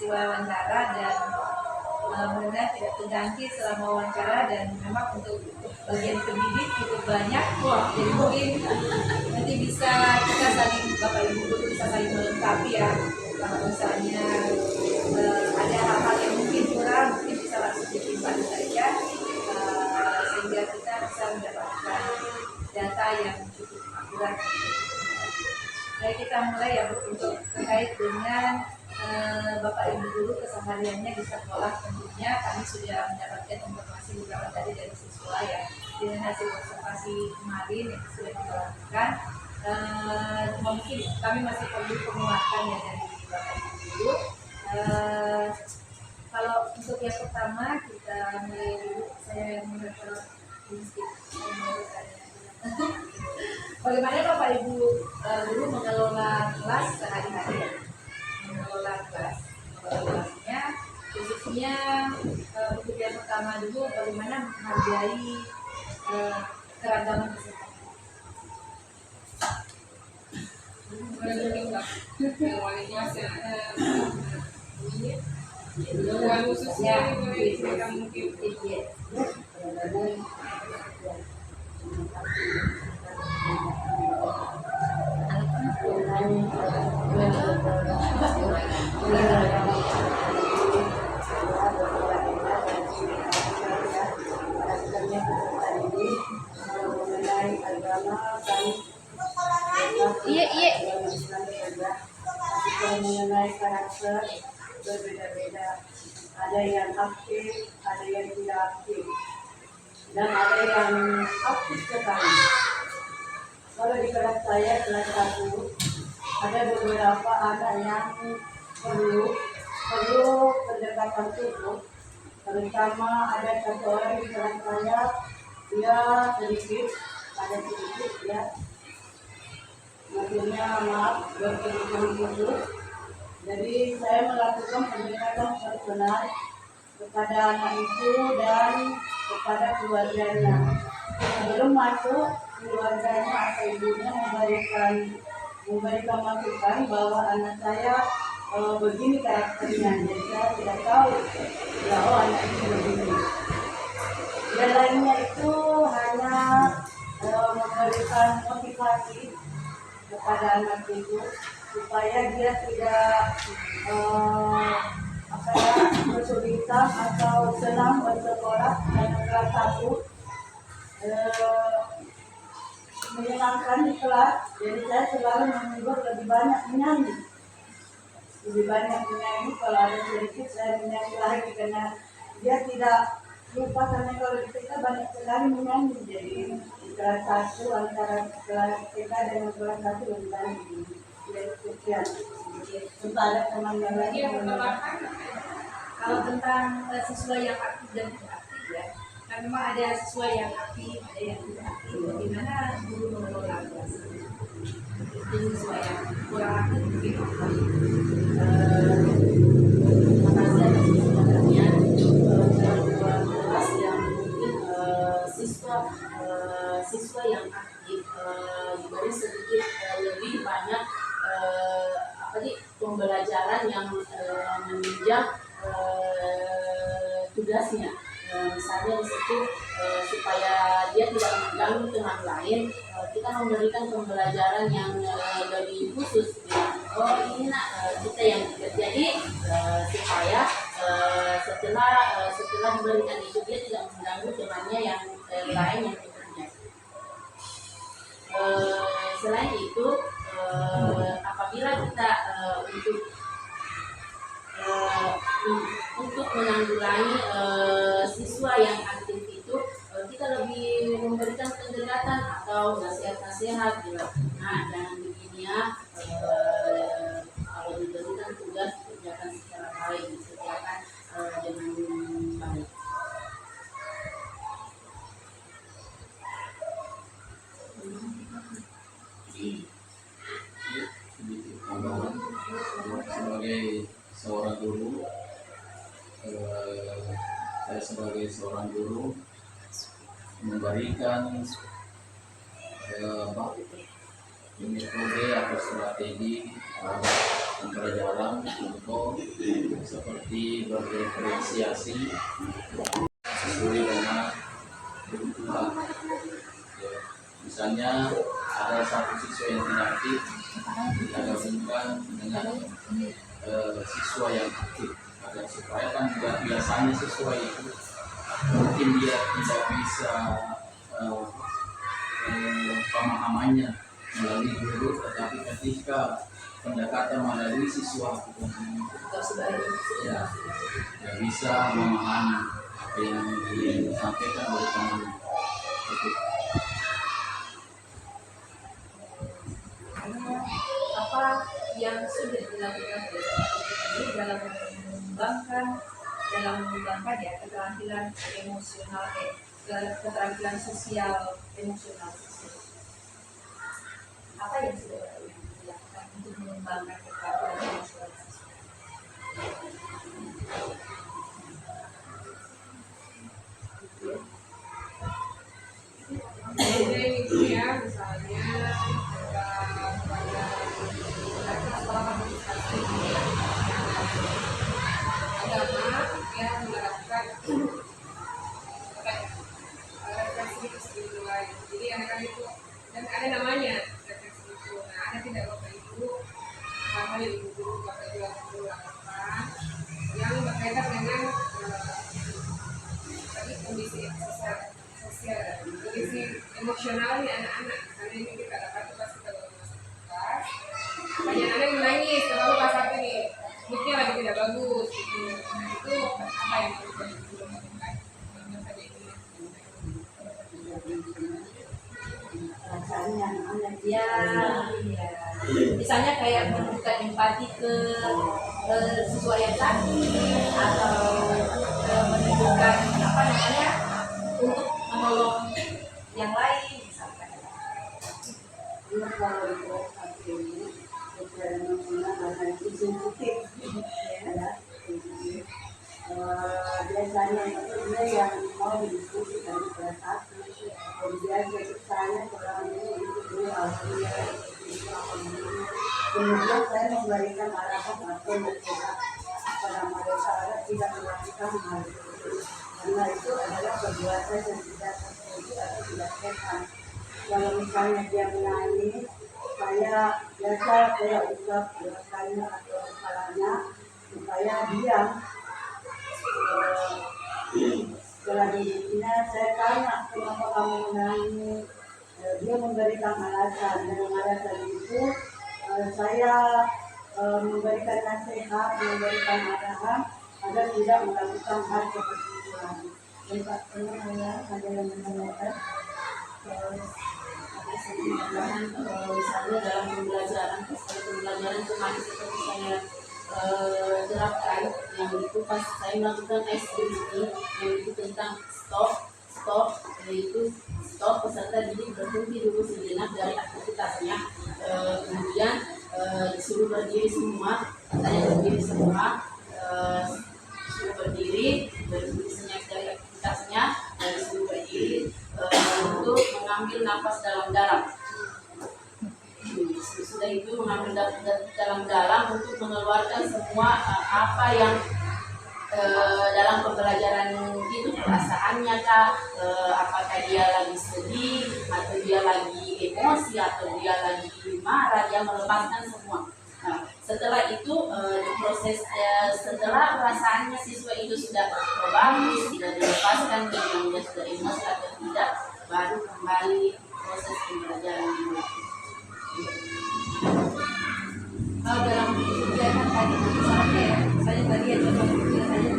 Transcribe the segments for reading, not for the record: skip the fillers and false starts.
wawancara dan benar-benar tidak terganti selama wawancara, dan memang untuk bagian pendidik cukup banyak. Jadi mungkin nanti bisa kita saling, Bapak Ibu guru bisa saling melengkapi ya. Kalau misalnya ada hal-hal yang mungkin kurang, mungkin bisa langsung ditimpan saja, sehingga kita bisa mendapatkan data yang cukup akurat. Baik, kita mulai ya Bu, untuk terkait dengan Bapak Ibu guru kesehariannya di sekolah. Tentunya kami sudah mendapatkan informasi beberapa tadi dari siswa ya, dengan hasil observasi kemarin yang sudah kita lakukan. Mungkin kami masih perlu penguatan ya dari Bapak Ibu guru. Kalau untuk yang pertama kita mulai dulu, saya menurut bagaimana Bapak Ibu guru mengelola kelas sehari-hari ya? Mengelola kelasnya, khususnya untuk yang pertama dulu, bagaimana menghargai keragaman kesehatan. Khususnya mungkin mengenai karakter berbeda-beda, ada yang aktif, ada yang tidak aktif, dan ada yang aktif sekali. Kalau di kelas saya, kelas 1, ada beberapa anak yang perlu pendekatan khusus. Terutama ada satu orang di kelas saya, dia sedikit ya, maksudnya maaf, berkebutuhan khusus. Jadi saya melakukan pendekatan personal kepada anak itu dan kepada keluarganya. Sebelum masuk, keluarganya atau ibunya memberikan masukan bahwa anak saya begini karakternya. Jadi saya tidak tahu bahwa anak itu begini. Yang lainnya itu hanya memberikan motivasi kepada anak itu supaya dia tidak kesulitan atau senang bersekolah. Karena kelas 1 menyenangkan di kelas, jadi saya selalu menghibur lebih banyak menyanyi. Kalau ada sedikit saya menyanyi lagi, karena dia tidak lupa, karena kalau kita banyak sekali menyanyi. Jadi di kelas 1 antara kelas kita dengan kelas 1 lebih banyak. Jadi sekian. Untuk ada teman yang lain. Kalau tentang siswa yang aktif dan tidak aktif ya, kan memang ada siswa yang aktif, ada yang tidak aktif. Bagaimana guru mengelola kelas? Siswa yang kurang aktif mungkin Makasih atas kesempatannya. Kelas yang mungkin siswa yang aktif diberi sedikit lebih banyak pembelajaran yang menunjang tugasnya. Misalnya di situ supaya dia tidak mengganggu teman lain, kita memberikan pembelajaran yang lebih khusus. Oh ini nak kita yang jadi supaya setelah memberikan itu dia tidak mengganggu temannya yang lain yang bekerja. Selain itu, apabila kita untuk menanggulangi siswa yang aktif itu, kita lebih memberikan pendekatan atau nasihat-nasihat gitu. Nah, jangan begini ya, kalau diberikan tugas kerjakan secara baik, kerjakan dengan baik. Sebagai seorang guru memberikan metode atau strategi pembelajaran untuk seperti berdiferensiasi sesuai dengan kebutuhan. Ya, misalnya ada satu siswa yang tidak aktif, kita gabungkan dengan siswa yang aktif agar supaya kan juga biasanya siswa itu mungkin dia tidak bisa pemahamannya melalui guru, tetapi ketika pendekatan melalui siswa ya, ya bisa memahami apa yang disampaikan oleh teman itu. Apa yang sudah dilakukan oleh dalam mengembangkan ya keterampilan emosional keterampilan sosial emosional apa yang sudah dilakukan untuk mengembangkan keterampilan emosional itu ya misalnya agama yang menerapkan refleksi spiritual. Jadi anak-anak itu dan ada namanya refleksi itu. Nah, ada tidak bapak ibu hal-hal yang ibu guru bapak ibu perlu lakukan yang berkaitan dengan tadi kondisi sosial, kondisi emosionalnya anak-anak. Karena ini kita dapat pas kita kelas banyak anak yang menangis terlalu pas saat ini moodnya lagi tidak bagus gitu. Nah, itu apa yang perlu kita lakukan? Rasanya anak ya, ya. Misalnya kayak menunjukkan empati ke siswa yang sakit atau menunjukkan apa namanya untuk menolong yang lain misalkan. dia kalau itu ini secara emosional karena itu sensitif ya. Biasanya itu dia yang mau didiskusikan pada satu kemudian saya kurang itu dia harusnya kemudian saya memberikan arahan atau nasihat pada mereka agar tidak melakukan hal itu karena itu adalah perbuatan yang tidak terpuji atau tidak sehat. Kalau misalnya dia menangis saya biasa saya usap belakangnya atau kepalanya supaya dia setelah dirinya saya tanya kenapa kamu menangis. Dia memberikan alasan dengan alasan itu saya memberikan nasihat, memberikan arahan agar tidak melakukan hal seperti itu lagi. Dan Pak ada yang menanyakan misalnya dalam pembelajaran kemarin seperti saya terapkan yang itu pas saya melakukan SBD yang itu tentang stop yaitu stop peserta didik berhenti dulu sejenak dari aktivitasnya, kemudian disuruh berdiri semua, katanya berdiri semua, disuruh berdiri sejenak dari aktivitasnya dan disuruh berdiri untuk mengambil nafas dalam-dalam. Sudah itu mengambil dalam-dalam untuk mengeluarkan semua apa yang dalam pembelajaran itu perasaannya kah, apakah dia lagi sedih atau dia lagi emosi atau dia lagi marah, dia melepaskan semua. Nah, setelah itu proses setelah perasaannya siswa itu sudah bagus, tidak dilepaskan, yang dia sudah emosi atau tidak, baru kembali proses pembelajaran dimulai. Kalau dalam kegiatan tadi misalnya ya, saya tadi ya contoh kecil saja,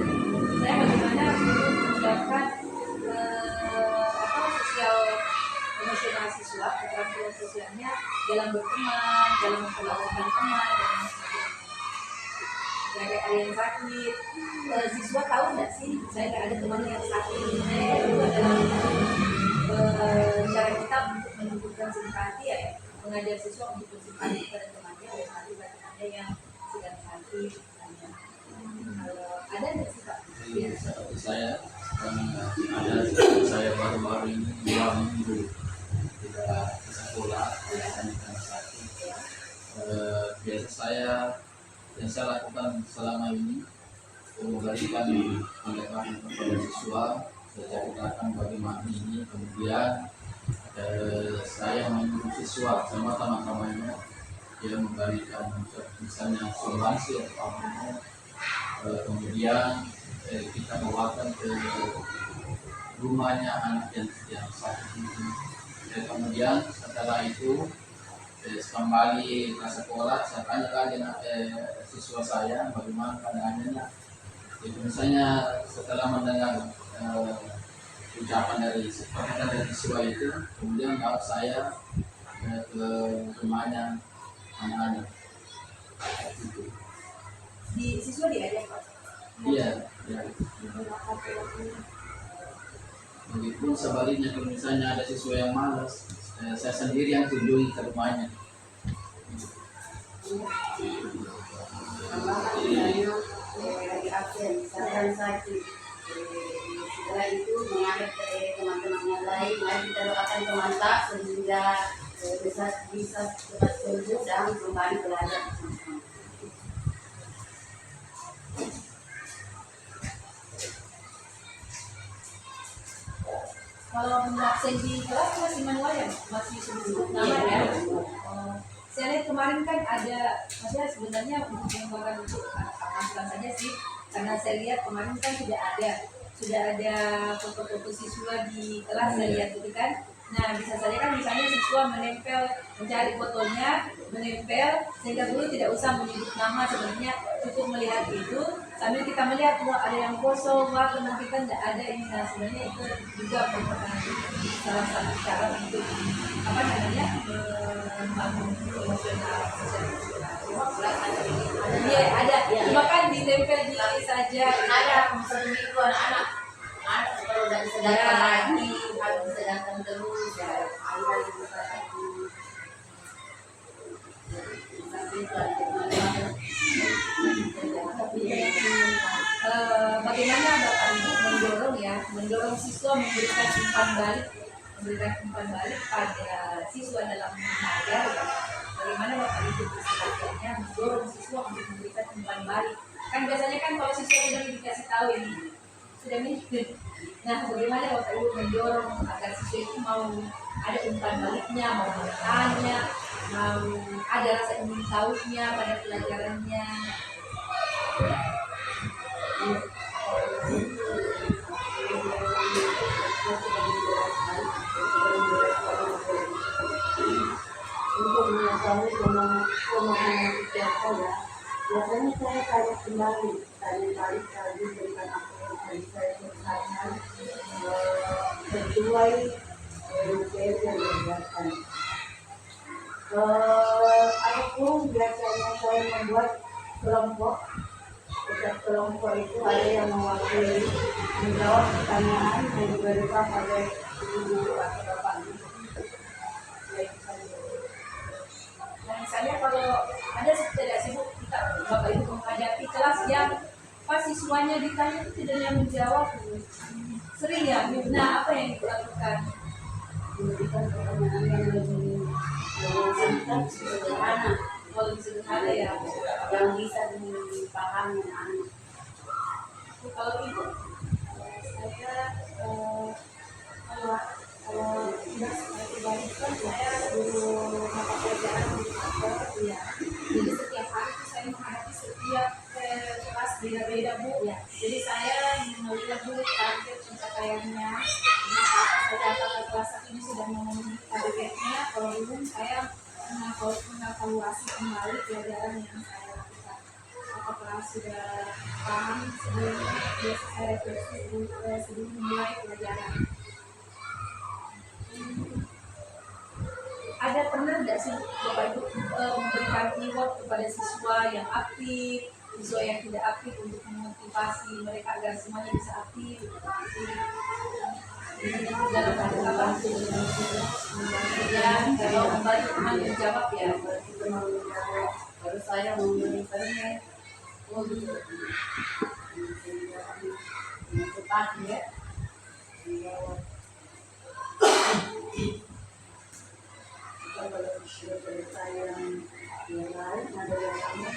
saya bagaimana menyiapkan sosial emosional siswa, keterampilan sosialnya dalam berteman, dalam memperlakukan teman dan sebagainya. Ada yang sakit, siswa tahu nggak sih, saya nggak ada teman yang sakit, itu adalah cara kita untuk menunjukkan simpati ya, mengajar siswa untuk bersimpati pada temannya, bersimpati pada temannya yang sedang sakit. Ada nggak sih Pak? Jadi seperti saya ada seperti saya baru-baru ini 2 minggu tidak ke sekolah, biasanya karena sakit. yang saya lakukan selama ini memberikan pendekatan kepada siswa, saya ceritakan bagaimana ini, kemudian saya menyuruh siswa sama teman-temannya yang memberikan misalnya sumbangsi atau apa, kemudian kita bawakan ke rumahnya anak yang sakit itu. Kemudian setelah itu kembali ke sekolah, saya tanyakan dengan siswa saya bagaimana keadaannya. Itu misalnya setelah mendengar ucapan dari siswa itu, kemudian bawa saya ke rumahnya anak-anak. Di siswa diajak Pak? Iya, ya. Begitupun sebaliknya, kalau misalnya ada siswa yang malas, saya sendiri yang tunjukin ke rumahnya. Tambahan misalnya lagi absen, misalkan sakit, setelah itu mengajak teman-teman yang lain, mari kita doakan teman-teman sehingga bisa cepat sembuh dan kembali belajar. Kalau absen di kelas masih manual ya? Masih sebut nama ya? Oh, saya lihat kemarin kan ada sebenarnya untuk pengembangan untuk anak-anak saja sih, karena saya lihat kemarin kan sudah ada foto-foto siswa di kelas, saya lihat itu kan. Nah, bisa saja kan misalnya siswa mencari fotonya, menempel, sehingga guru tidak usah menyebut nama, sebenarnya cukup melihat itu, sambil kita melihat ada yang kosong, kemungkinan tidak ada ini. Nah, sebenarnya itu juga merupakan salah satu cara untuk membangun emosional, Iya, ada. Cuma kan ditempel di saja. Ada satu minggu anak-anak kalau udah disedarkan lagi harus disedarkan terus ya, ada yang bisa lagi tapi itu bagaimana Bapak Ibu mendorong siswa memberikan umpan balik pada siswa dalam mengajar ya. Bagaimana Bapak Ibu istilahnya mendorong siswa untuk memberikan umpan balik? Kan biasanya kan kalau siswa sudah dikasih tahu ini sudah mikir. Nah, bagaimana Bapak Ibu mendorong agar siswa itu mau ada umpan baliknya, mau bertanya, mau ada rasa ingin tahunya pada pelajarannya? untuk mengetahui pemahaman setiap saya, biasanya saya tanya kembali, tanya-tanya lagi berikan apa yang tadi saya selesaikan sesuai materi yang dijelaskan. Adapun biasanya saya membuat kelompok. Setiap kelompok itu ada yang mewakili menjawab pertanyaan yang diberikan oleh ibu atau bapak. Nah, misalnya kalau ada tidak sibuk kita Bapak Ibu menghadapi kelas yang pas siswanya ditanya itu tidak yang menjawab, sering ya. Nah, apa yang dilakukan? Memberikan pertanyaan yang lebih singkat, sederhana, Kalau sederhana ya. yang bisa dipahami anak. Kalau Ibu, kalau tidak pribadi kan saya guru mata pelajaran di kantor ya, jadi setiap hari itu saya menghadapi setiap kelas beda-beda Bu ya, jadi saya melihat dulu target pencapaiannya, apa saja apakah kelas ini sudah memenuhi targetnya, kalau belum saya mengevaluasi kembali pelajaran yang saya lakukan, apakah sudah paham sebelumnya, biasa saya refleksi sebelum memulai pelajaran. ada pernah tidak sih Bapak Ibu memberikan reward kepada siswa yang aktif, siswa yang tidak aktif untuk memotivasi mereka agar semuanya bisa aktif? Ini dalam apa? Ya, kalau kembali menjawab ya, Baru saya memberikannya cepat ya. Kalau sudah selesai yang lain ada yang sama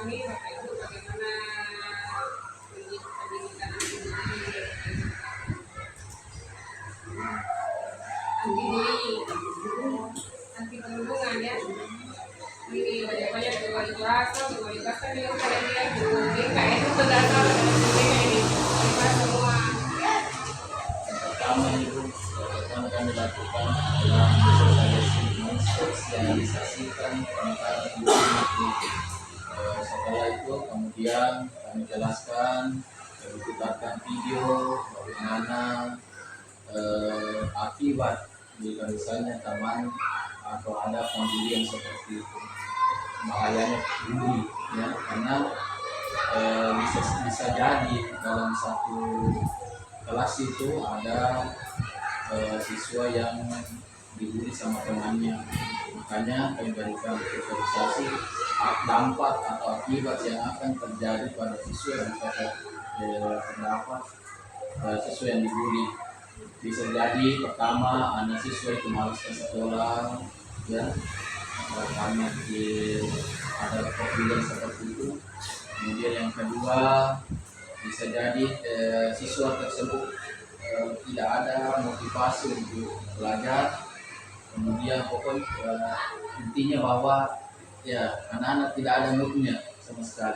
kami Bapak Ibu bagaimana pendidikan anti bullying, anti perundungan ya. Ini banyak-banyak wali kelas kan dia kalian lihat bullying kayak itu berdasar ini semua. Pertama itu yang kami lakukan adalah mensosialisasikan tentang bullying. Setelah itu kemudian kami jelaskan, kami putarkan video bagaimana akibat jika misalnya teman atau ada pembuli yang seperti itu, bahayanya bully ya, karena bisa jadi dalam satu kelas itu ada siswa yang dibully sama temannya. Makanya kami berikan sosialisasi dampak atau akibat yang akan terjadi pada siswa yang terdapat siswa yang dibully. Bisa jadi pertama anak siswa itu malas ke sekolah ya, karena ada problem seperti itu. Kemudian yang kedua bisa jadi siswa tersebut tidak ada motivasi untuk belajar. Kemudian pokoknya intinya bahwa ya anak-anak tidak ada moodnya sama sekali.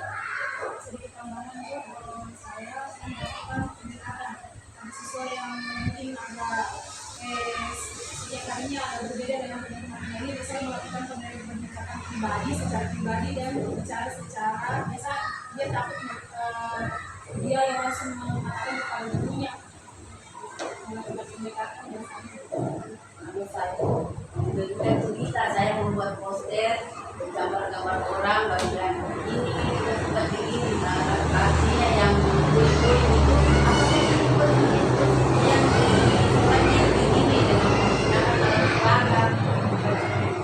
Sedikit tambahan Bu, saya melakukan pendekatan ada siswa yang mungkin agak setiap harinya agak berbeda dengan teman-temannya. Ini saya melakukan pendekatan pribadi secara pribadi dan bicara secara biasa dia takut dia yang langsung mengatakan kepada gurunya melakukan pendekatan dan Lalu saya memberikan cerita, saya membuat poster gambar-gambar orang bagian ini seperti ini. Nah, artinya yang bullying itu apa sih yang seperti ini dengan menggunakan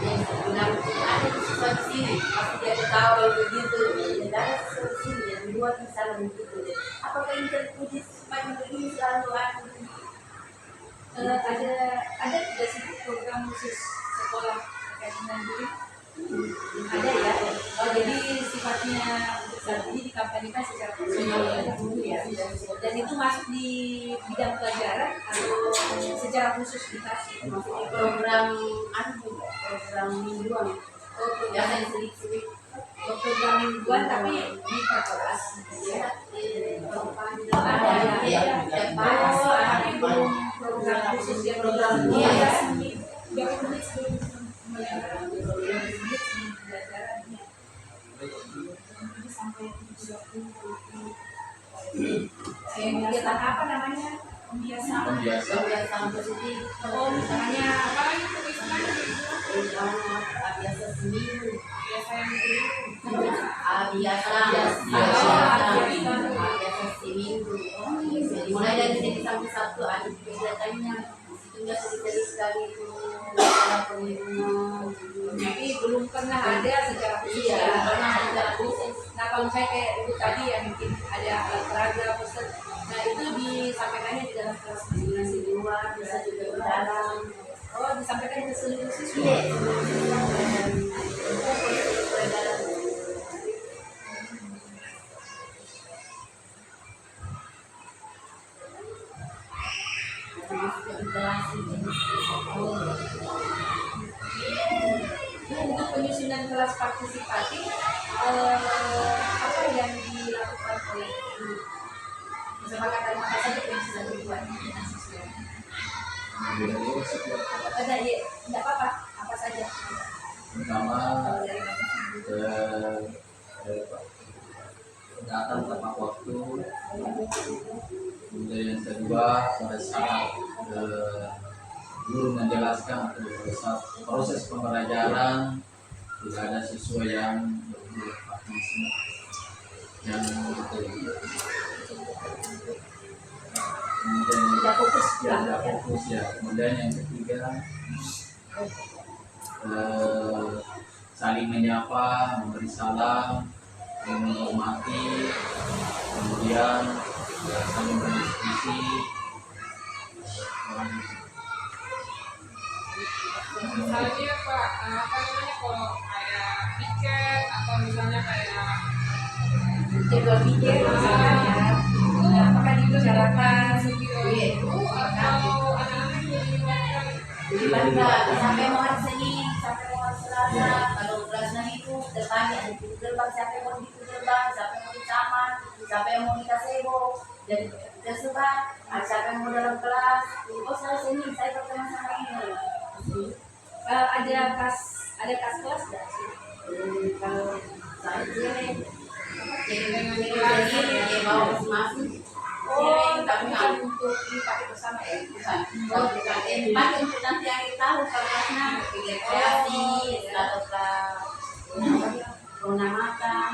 yang bilang ada siswa di sini pasti dia ketawa begitu, tidak ada siswa di sini yang dibuat misalnya begitu. Apakah ini terpuji supaya begini selalu ada tidak sih program khusus sekolah terkait dengan bullying? ada ya. Oh, jadi sifatnya untuk saat ini dikampanyekan secara profesional ya. Dan itu masuk di bidang pelajaran atau secara khusus dikasih? Maksudnya program program mingguan. Oh, Biasa program sedikit-sedikit program mingguan tapi di kelas. ya. Ada ya. Oh, tapi belum program khusus yang program Iya. Kegiatan apa namanya? Pembiasaan. Pembiasa Kebiasaan positif. Oh, misalnya Apa lagi tulisan Biasa seminggu. biasa yang itu Biasa seminggu. Jadi mulai dari Senin sampai Sabtu ada kegiatannya. Hingga sekali sekali itu masalah pengiriman. tapi belum pernah ada secara khusus. Iya, Ya. pernah ada khusus. Nah, kalau misalnya kayak itu tadi yang mungkin ada alat peraga, poster, nah itu disampaikannya di dalam kelas Masih di luar, bisa juga di dalam. Oh, disampaikan ke seluruh siswa. Iya. Untuk penyusunan kelas partisipatif, apa yang dilakukan oleh kesepakatan apa saja yang sudah dibuat dengan siswa? beliau setiap kelas Ada ya, tidak apa-apa, apa saja. pertama Kalau dari datang tepat waktu. Kemudian yang kedua pada saat guru menjelaskan atau pada saat proses pembelajaran tidak ada siswa yang yang kemudian tidak fokus tidak fokus ya. Kemudian yang ketiga saling menyapa, memberi salam, menghormati, kemudian saling berdiskusi. misalnya Pak apa namanya kalau kayak piket atau misalnya kayak jadwal pikir misalkan ya. Nah, apakah dibicarakan itu atau anak-anak yang dilibatkan? Dilibatkan sampai mau hari Senin, sampai mau hari Selasa. Kalau kelasnya itu depannya ada pintu gerbang, siapa yang mau di pintu gerbang, siapa yang mau di taman, siapa yang mau di kasebo, dan tersebar. Siapa yang mau dalam kelas. Oh saya Senin, saya berteman sama ini. ada kas kelas nggak sih? Kalau saya jadi Jadi mau masing-masing. oh, tapi bukan untuk dipakai bersama ya? Bukan. Kalau bukan dipakai untuk nanti akhir tahun kelasnya kegiatan kreasi atau pengamatan.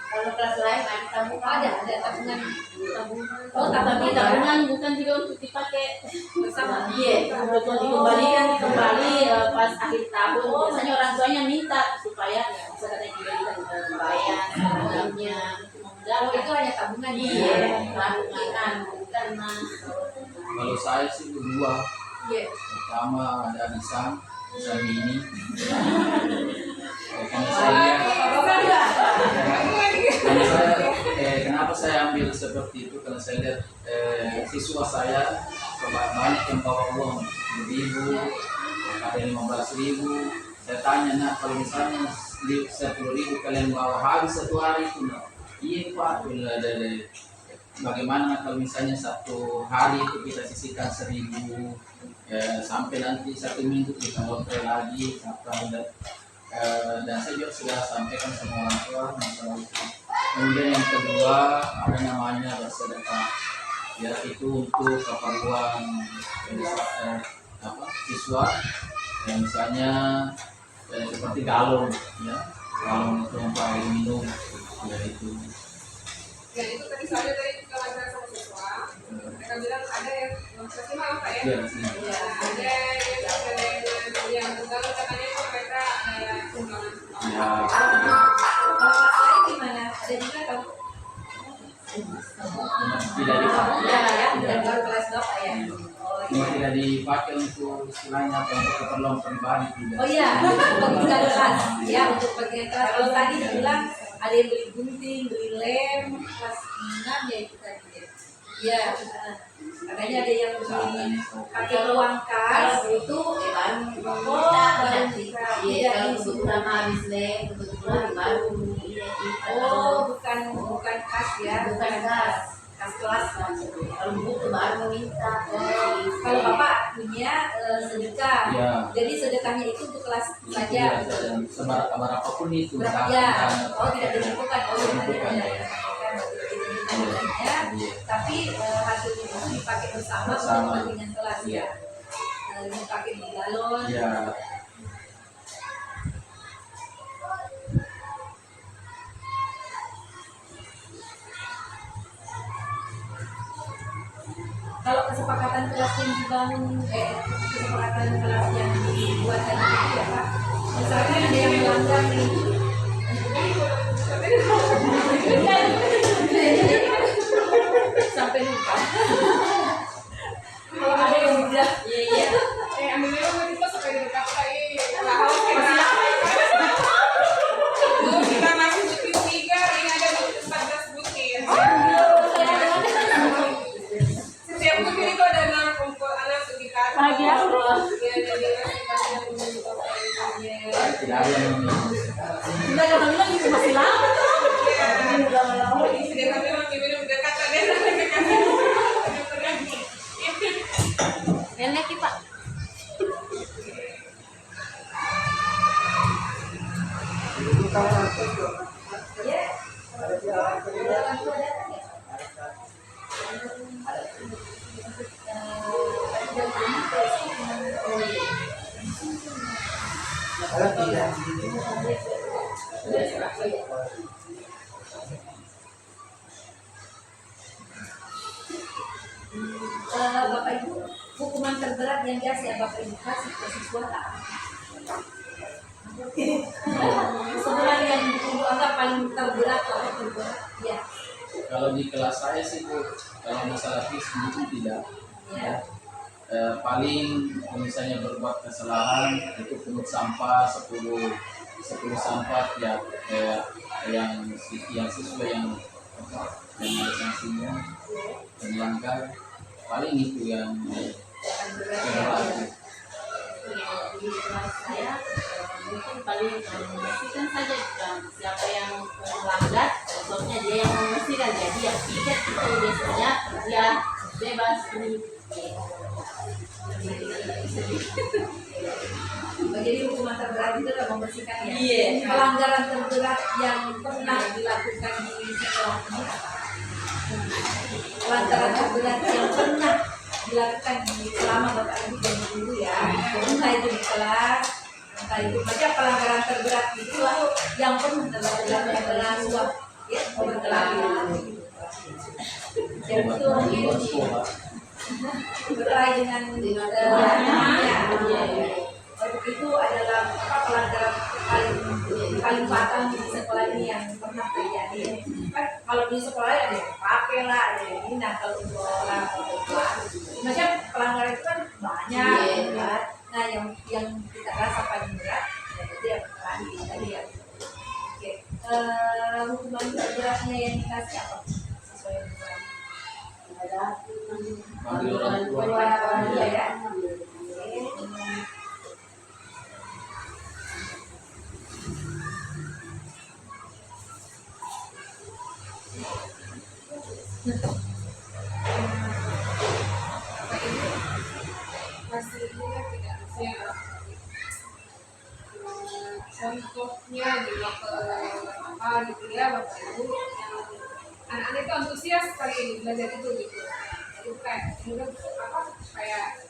Kalau kelas lain ada tabungan. Ada tabungan. Oh, tabungan bukan juga untuk dipakai Bersama. Iya, untuk dikembalikan kembali pas akhir tahun. Biasanya orang tuanya minta supaya bisa katanya diberikan membayar uangnya untuk Oh, itu hanya tabungan. Iya, tabungan bukan mas. Kalau saya sih berdua. Iya. Pertama ada lisan mini. Karena saya lihat, karena saya kenapa saya ambil seperti itu, karena saya lihat siswa saya banyak yang bawa uang 1.000, ada 15.000. Saya tanya, nah kalau misalnya 10.000 kalian bawa habis satu hari itu, nah iya Pak, bagaimana kalau misalnya satu hari itu kita sisihkan 1.000, sampai nanti 1 minggu kita ngobrol lagi sampai dan saya juga sudah sampaikan sama orang tua masalah itu. Kemudian yang kedua ada namanya bersedekah, ya itu untuk keperluan siswa, yang misalnya seperti galon, ya galon untuk air minum, ya itu. Ya itu tadi soalnya tadi kita wawancara sama siswa, mereka bilang ada yang sesi malam Pak ya? Ya, sini. Ya, ada yang tunggal katanya itu mereka ada sumbangan. Ya, Kalau kelas lain gimana? Ada juga atau? tidak dipakai. Ya, baru kelas berapa ya? Tidak dipakai untuk istilahnya apa, untuk keperluan pribadi tidak. Oh iya, untuk kelas ya, untuk bagian kelas. Kalau tadi bilang ada yang beli gunting, beli lem, kelas 6 ya itu tadi ya. Iya, katanya ada yang beli pakai ruang kas. Kalau itu baru Iya, kalau kebetulan habis lem, kebetulan baru oh bukan kas ya, bukan gas. kas kelas. Kalau butuh baru meminta. Kalau bapak punya sedekah, Ya. jadi sedekahnya itu untuk kelas saja. Ya, dan sebar apapun itu. Berapa ya? Oh tidak ditentukan. Oh Tidak tidak ditentukan. ditentukan. Iya. Tapi hasilnya itu dipakai bersama untuk Bersama. kepentingan kelas ya. Dipakai di galon. Ya, Kalau kesepakatan kelas yang dibangun, kesepakatan kelas yang dibuat tadi itu ya Pak. Misalkan ada yang melanggar nih. Sampai lupa. Kalau ada yang udah, iya. Ambil lem nanti pas sampai di dekat kita masih butir 3, ini ada 14 butir. Setiap butir itu ada 6 kumpul anak sekitar. Ya, jadi tidak ada yang Udah kadang-kadang itu masih lama. sedangkan memang diminum dekat ada Nenek Pak. Bapak Ibu, hukuman terberat yang biasa ya Bapak Ibu kasih ke siswa tak? Sebenarnya yang dianggap paling terberat atau terberat, ya. Kalau di kelas saya sih Bu, kalau masalah fisik itu tidak. Ya. Paling misalnya berbuat kesalahan itu pungut sampah 10 10 sampah ya yang siswa yang ada sanksinya dan langkah paling itu yang berlaku. Jadi saya mungkin paling membersihkan saja siapa yang melanggar, contohnya dia yang membersihkan, jadi yang tiket itu biasanya dia bebas ini. Jadi hukuman terberat itu adalah membersihkan ya. Iya. Pelanggaran terberat yang pernah dilakukan di sekolah ini apa? Pelanggaran terberat yang pernah dilakukan di selama Bapak Ibu dan Guru ya. Entah itu di kelas, entah itu macam pelanggaran terberat itu yang pernah terlakukan adalah suap ya, berkelahi. Jadi itu mungkin berkelahi dengan itu adalah pelanggaran paling fatal di sekolah ini yang pernah terjadi. Kan kalau di sekolah ada yang pakai lah, ada yang ini. Nah kalau di sekolah macam pelanggaran itu kan banyak, kan? Nah yang kita rasa paling berat itu yang berkelahi tadi ya. Oke, hukuman terberatnya yang dikasih apa? Sesuai dengan Ada Panggil orang tua. Iya ya. Masih ingat tidak saya contohnya di waktu apa gitu ya Bapak Ibu yang anak-anak itu antusias sekali belajar itu gitu. Itu kan apa kayak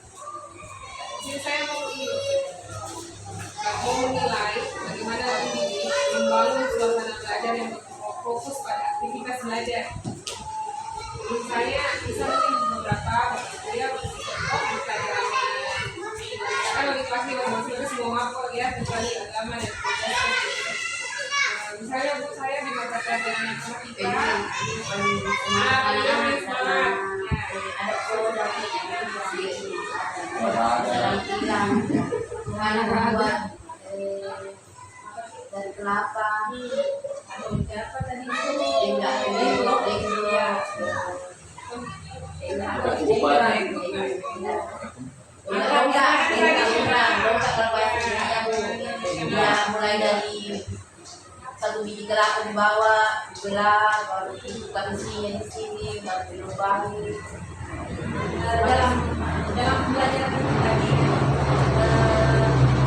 jadi saya mau ini mau menilai bagaimana pendidik membangun suasana belajar yang fokus pada aktivitas belajar. Misalnya beberapa dia di pelajarannya kan lagi pasti masih semua mapel ya kecuali agama dan misalnya untuk saya di mata pelajaran matematika pelajaran semangat ada produk dari kelapa, Apa tadi itu? enggak ya. Mulai dari satu biji kelapa dibawa, dibelah, baru dibuka mesinnya di sini, baru dilubangi. Dalam pembelajaran itu tadi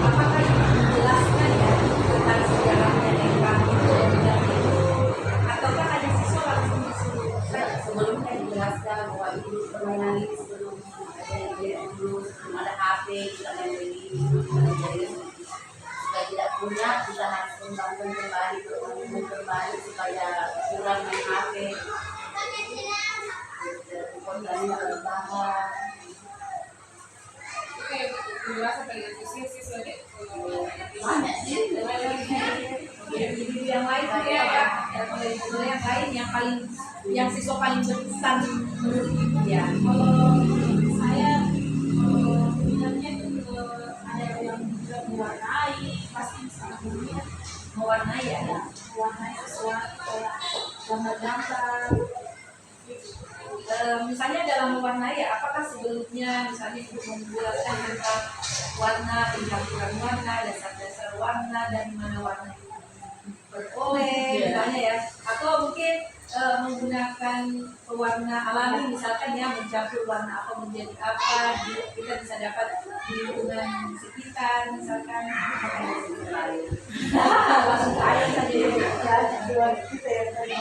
apakah menjelaskan ya tentang sejarahnya Nengkang itu ataukah hanya siswa langsung disuruh Sebelumnya dijelaskan bahwa itu permainan ini sebelum ada HP, kita main begini, jadi supaya tidak punya kita harus kembangkan kembali kembali supaya kurang main HP. Kontennya bertambah. oke penjelasan paling antusias siswa deh Banyak sih. Jadi yang lain tuh ya Pak, yang lain yang siswa paling berkesan menurut Ibu ya. Kalau saya minatnya itu ada yang juga mewarnai, pasti sangat berminat Mewarnai ya. mewarnai sesuatu, gambar-gambar. Misalnya dalam mewarnai ya, apakah sebelumnya misalnya Ibu menjelaskan tentang warna, pencampuran warna, dasar-dasar warna, dari mana warna itu beroleh, misalnya ya, atau mungkin menggunakan pewarna alami misalkan ya, mencampur warna apa menjadi apa, kita bisa dapat di lingkungan sekitar misalkan. Langsung ke air saja ya. Kita yang tadi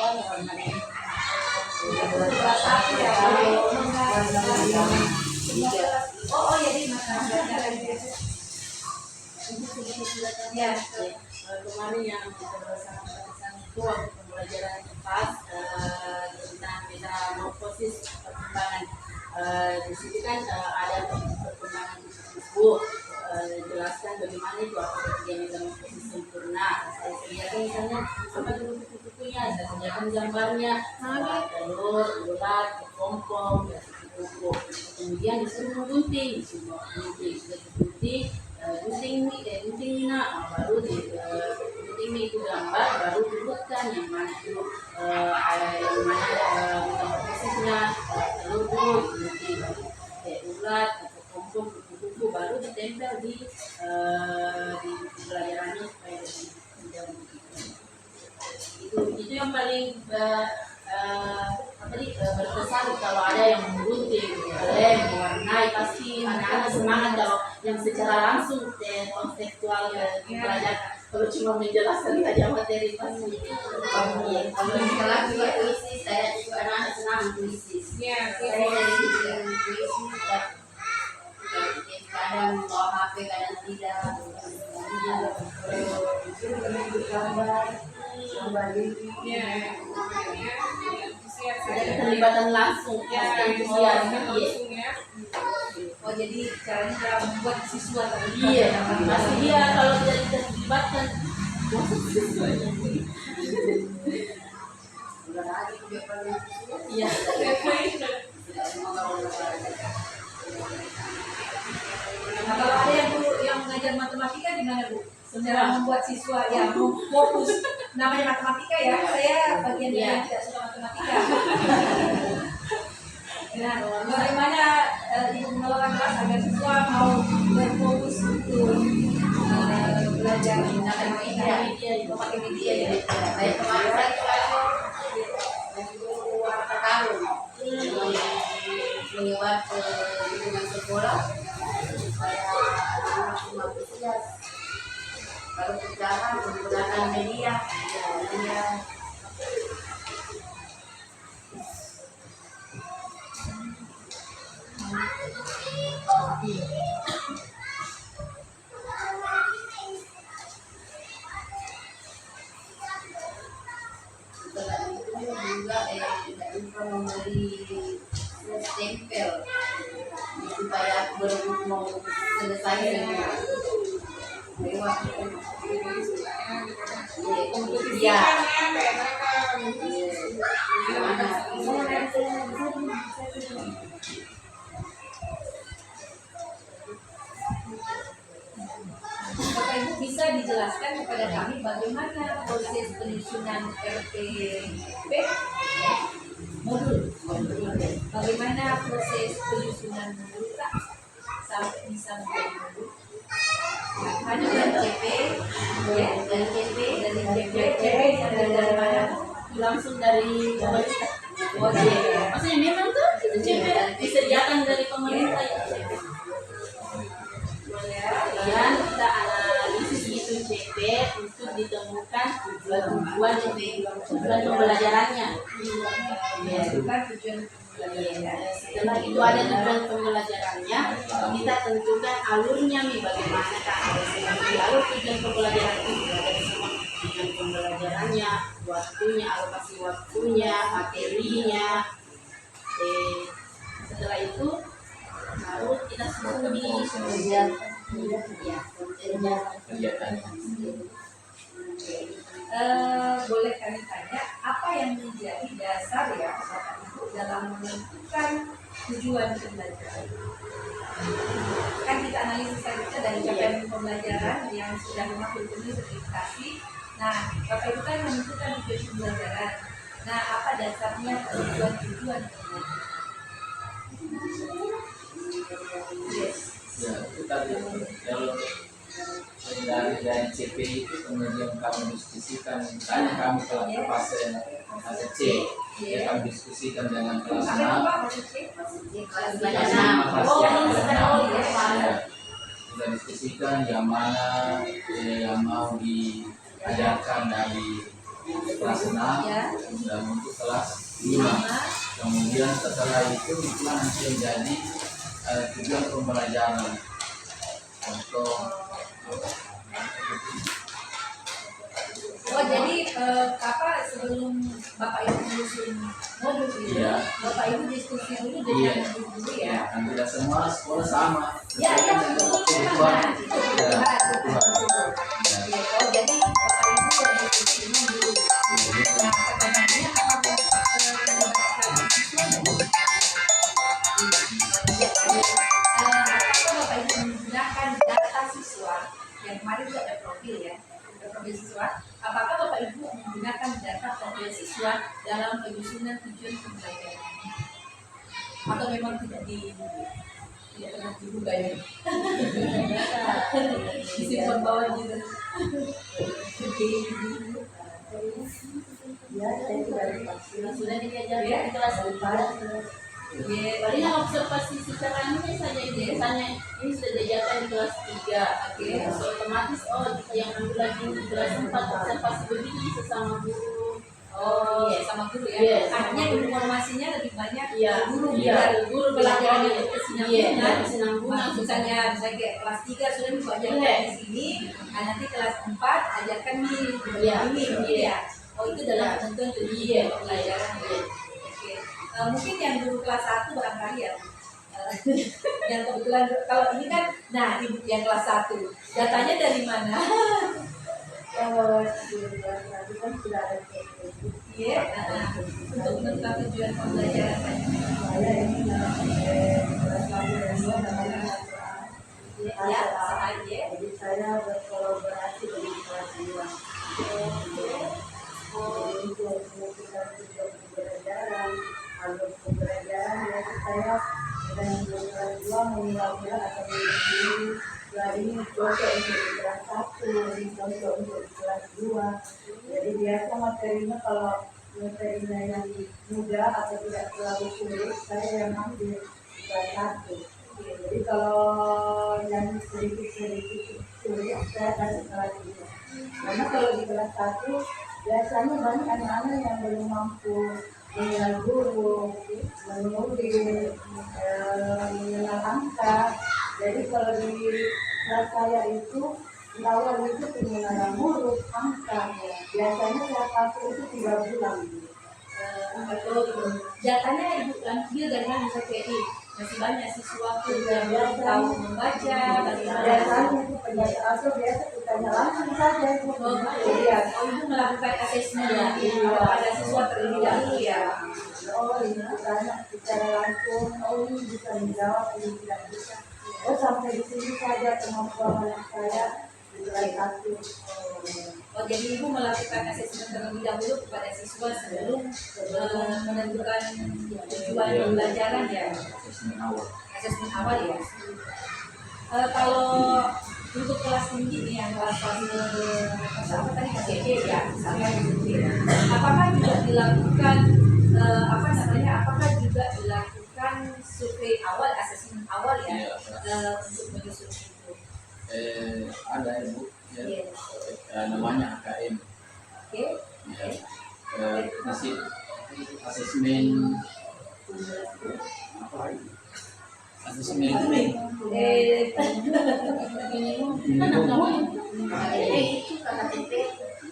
Satu ya, oh ya di masalah ya. Kemarin yang kita bersama itu waktu pembelajaran pas tentang kita morfosis perkembangan di situ kan ada perkembangan buku jelaskan bagaimana itu apa ketiga metamorfosis sempurna. Saya sediakan misalnya apa dulu buku-bukunya, saya sediakan gambarnya, telur, ulat, kepompong, buku. Kemudian disuruh menggunting, sudah digunting gunting ini nak baru ini itu gambar, baru disebutkan yang mana itu yang mana prosesnya telur, kayak ulat atau kompong, kuku-kuku, baru ditempel di pelajarannya supaya lebih menjauh. Itu yang paling berkesan. Kalau ada yang menggunting, lem, mewarnai, pasti anak-anak semangat. Kalau yang secara langsung konseptual belajar, kalau cuma menjelaskan saja materi pasti. Kalau misalnya juga puisi, saya juga anak-anak senang puisi. Ya, Saya dari puisi kadang bawa HP, kadang tidak. Ada keterlibatan langsung, antusias. Oh jadi caranya cara membuat siswa terlibat. Iya, pasti dia kalau tidak dilibatkan. Iya. Nah, kalau ada yang Bu yang mengajar matematika gimana Bu? Cara membuat siswa yang fokus, namanya matematika ya, saya bagian yang tidak suka matematika. Nah, bagaimana Ibu mengelola kelas agar siswa mau berfokus untuk belajar matematika? Memakai media ya. Saya kemarin saya warta karung menyebar ke lingkungan sekolah supaya anak-anak semua antusias. Kalau berjalan menggunakan media. Setelah itu juga tidak lupa memberi stempel supaya baru mau selesai dengan lewat ya. Bapak Ibu bisa dijelaskan kepada kami bagaimana proses penyusunan RPP modul? Bagaimana proses penyusunan modul Kak sampai bisa menjadi modul? Hanya dari CP, ya, dari CP, dari mana? Langsung dari pemerintah. Oh iya. Maksudnya memang tuh itu CP disediakan dari pemerintah ya. Kemudian kita analisis itu CP untuk ditemukan tujuan pembelajarannya. Ya, itu kan tujuan pembelajaran. Setelah itu ada tujuan pembelajarannya, kita tentukan alurnya nih bagaimana kan alur tujuan pembelajaran itu ada semua tujuan pembelajarannya, waktunya, alokasi waktunya, materinya. Setelah itu baru kita susun di kemudian ya kontennya. kegiatan. Boleh kami tanya apa yang menjadi dasar ya Bapak Ibu dalam menentukan tujuan pembelajaran? Kan kita analisis saja dari capaian pembelajaran yang sudah memang berpenuhi sertifikasi. Nah, Bapak Ibu kan menentukan tujuan pembelajaran. Nah, apa dasarnya tujuan-tujuan pembelajaran? Yes. Ya, itu tadi kalau dari CP itu kemudian kami diskusikan, misalnya kami telah ke fase C, ya kami diskusikan dengan kelas Apa 6, itu Pak? Masih C? Kelas belajar. kita diskusikan yang mana yang mau diajarkan dari kelas 6 dan untuk kelas 5. Kemudian setelah itu nanti menjadi tujuan pembelajaran untuk Oh jadi sebelum Bapak Ibu menyusun modul itu, Iya. Bapak Ibu diskusi dulu Iya. dengan guru ya. kan tidak semua sekolah sama. Ya, ya, betul. Kebutuhan. Itu Ya, kebutuhan. ya. Oh jadi Bapak Ibu berdiskusi dulu. Nah, pertanyaannya apa apakah Bapak Ibu menggunakan data siswa yang kemarin juga ada profil ya, ada profil siswa. menggunakan data profil siswa dalam penyusunan tujuan pembelajaran. Atau memang tidak pernah dibuka ya? Disimpan bawah gitu. Ya, saya sudah divaksin. Sudah diajarkan di kelas 4. Paling yang observasi secara ini saja ini misalnya ini sudah diajarkan di kelas 3. Oke, otomatis yang ambil lagi di kelas 4 observasi begini sesama guru. Oh, sama guru ya. Yes. Artinya informasinya lebih banyak Iya, guru iya, biar guru pelajaran yang Iya, berkesinambungan. berkesinambungan. Misalnya kayak kelas 3 sudah diajarkan Yes. di sini, nah nanti kelas 4 ajarkan di Iya, ini gitu ya. Oh, itu dalam ketentuan tujuan Iya, pelajaran ya. Oke. Mungkin yang guru kelas 1 barangkali ya. Yang kebetulan kalau ini kan, nah ini yang kelas 1 datanya dari mana? Kalau di kelas 1 kan sudah ada teknik. Iya, untuk menentukan tujuan pembelajaran. Saya ini kelas 1 dan 2 namanya Ya, sama aja. jadi saya berkolaborasi dengan kelas 2. Jadi untuk menentukan tujuan pembelajaran, alur pembelajaran, ya saya dengan kelas 2 mengira-ngira atau memilih dari cocok untuk di kelas 1, ini cocok untuk di kelas 2. Jadi biasa materinya kalau materinya yang mudah atau tidak terlalu sulit, saya yang ambil di kelas 1. Jadi kalau yang sedikit-sedikit sulit, saya kasih kelas 2. Karena kalau di kelas 1 biasanya banyak anak-anak yang belum mampu mengenal guru, menulis, mengenal angka. Jadi kalau di kelas saya itu di awal itu pengenalan huruf, angka. Biasanya saya pakai itu 3 bulan. Atau datanya ibu ambil dari mana bisa jadi masih banyak siswa tuh yang belum tahu membaca, Biasanya itu penjelasan atau biasa ditanya langsung saja itu. Iya. ibu melakukan asesmen ya, kalau ada siswa terlebih dahulu ya. Oh ini ditanya secara langsung, oh ini bisa menjawab, ini tidak bisa. Oh sampai di sini saja kemampuan anak saya di kelas 1. Oh, jadi ibu melakukan asesmen terlebih dahulu kepada siswa sebelum menentukan tujuan pembelajaran ya. Asesmen awal. Asesmen awal ya. Kalau untuk kelas tinggi nih yang kelas apa tadi KCC ya, misalnya gitu ya. Apakah juga dilakukan apakah juga dilakukan survei awal, asesmen awal ya, untuk menyusun itu? Ada ibu ya, Iya. namanya AKM Oke. ya, prinsip asesmen asesmen yang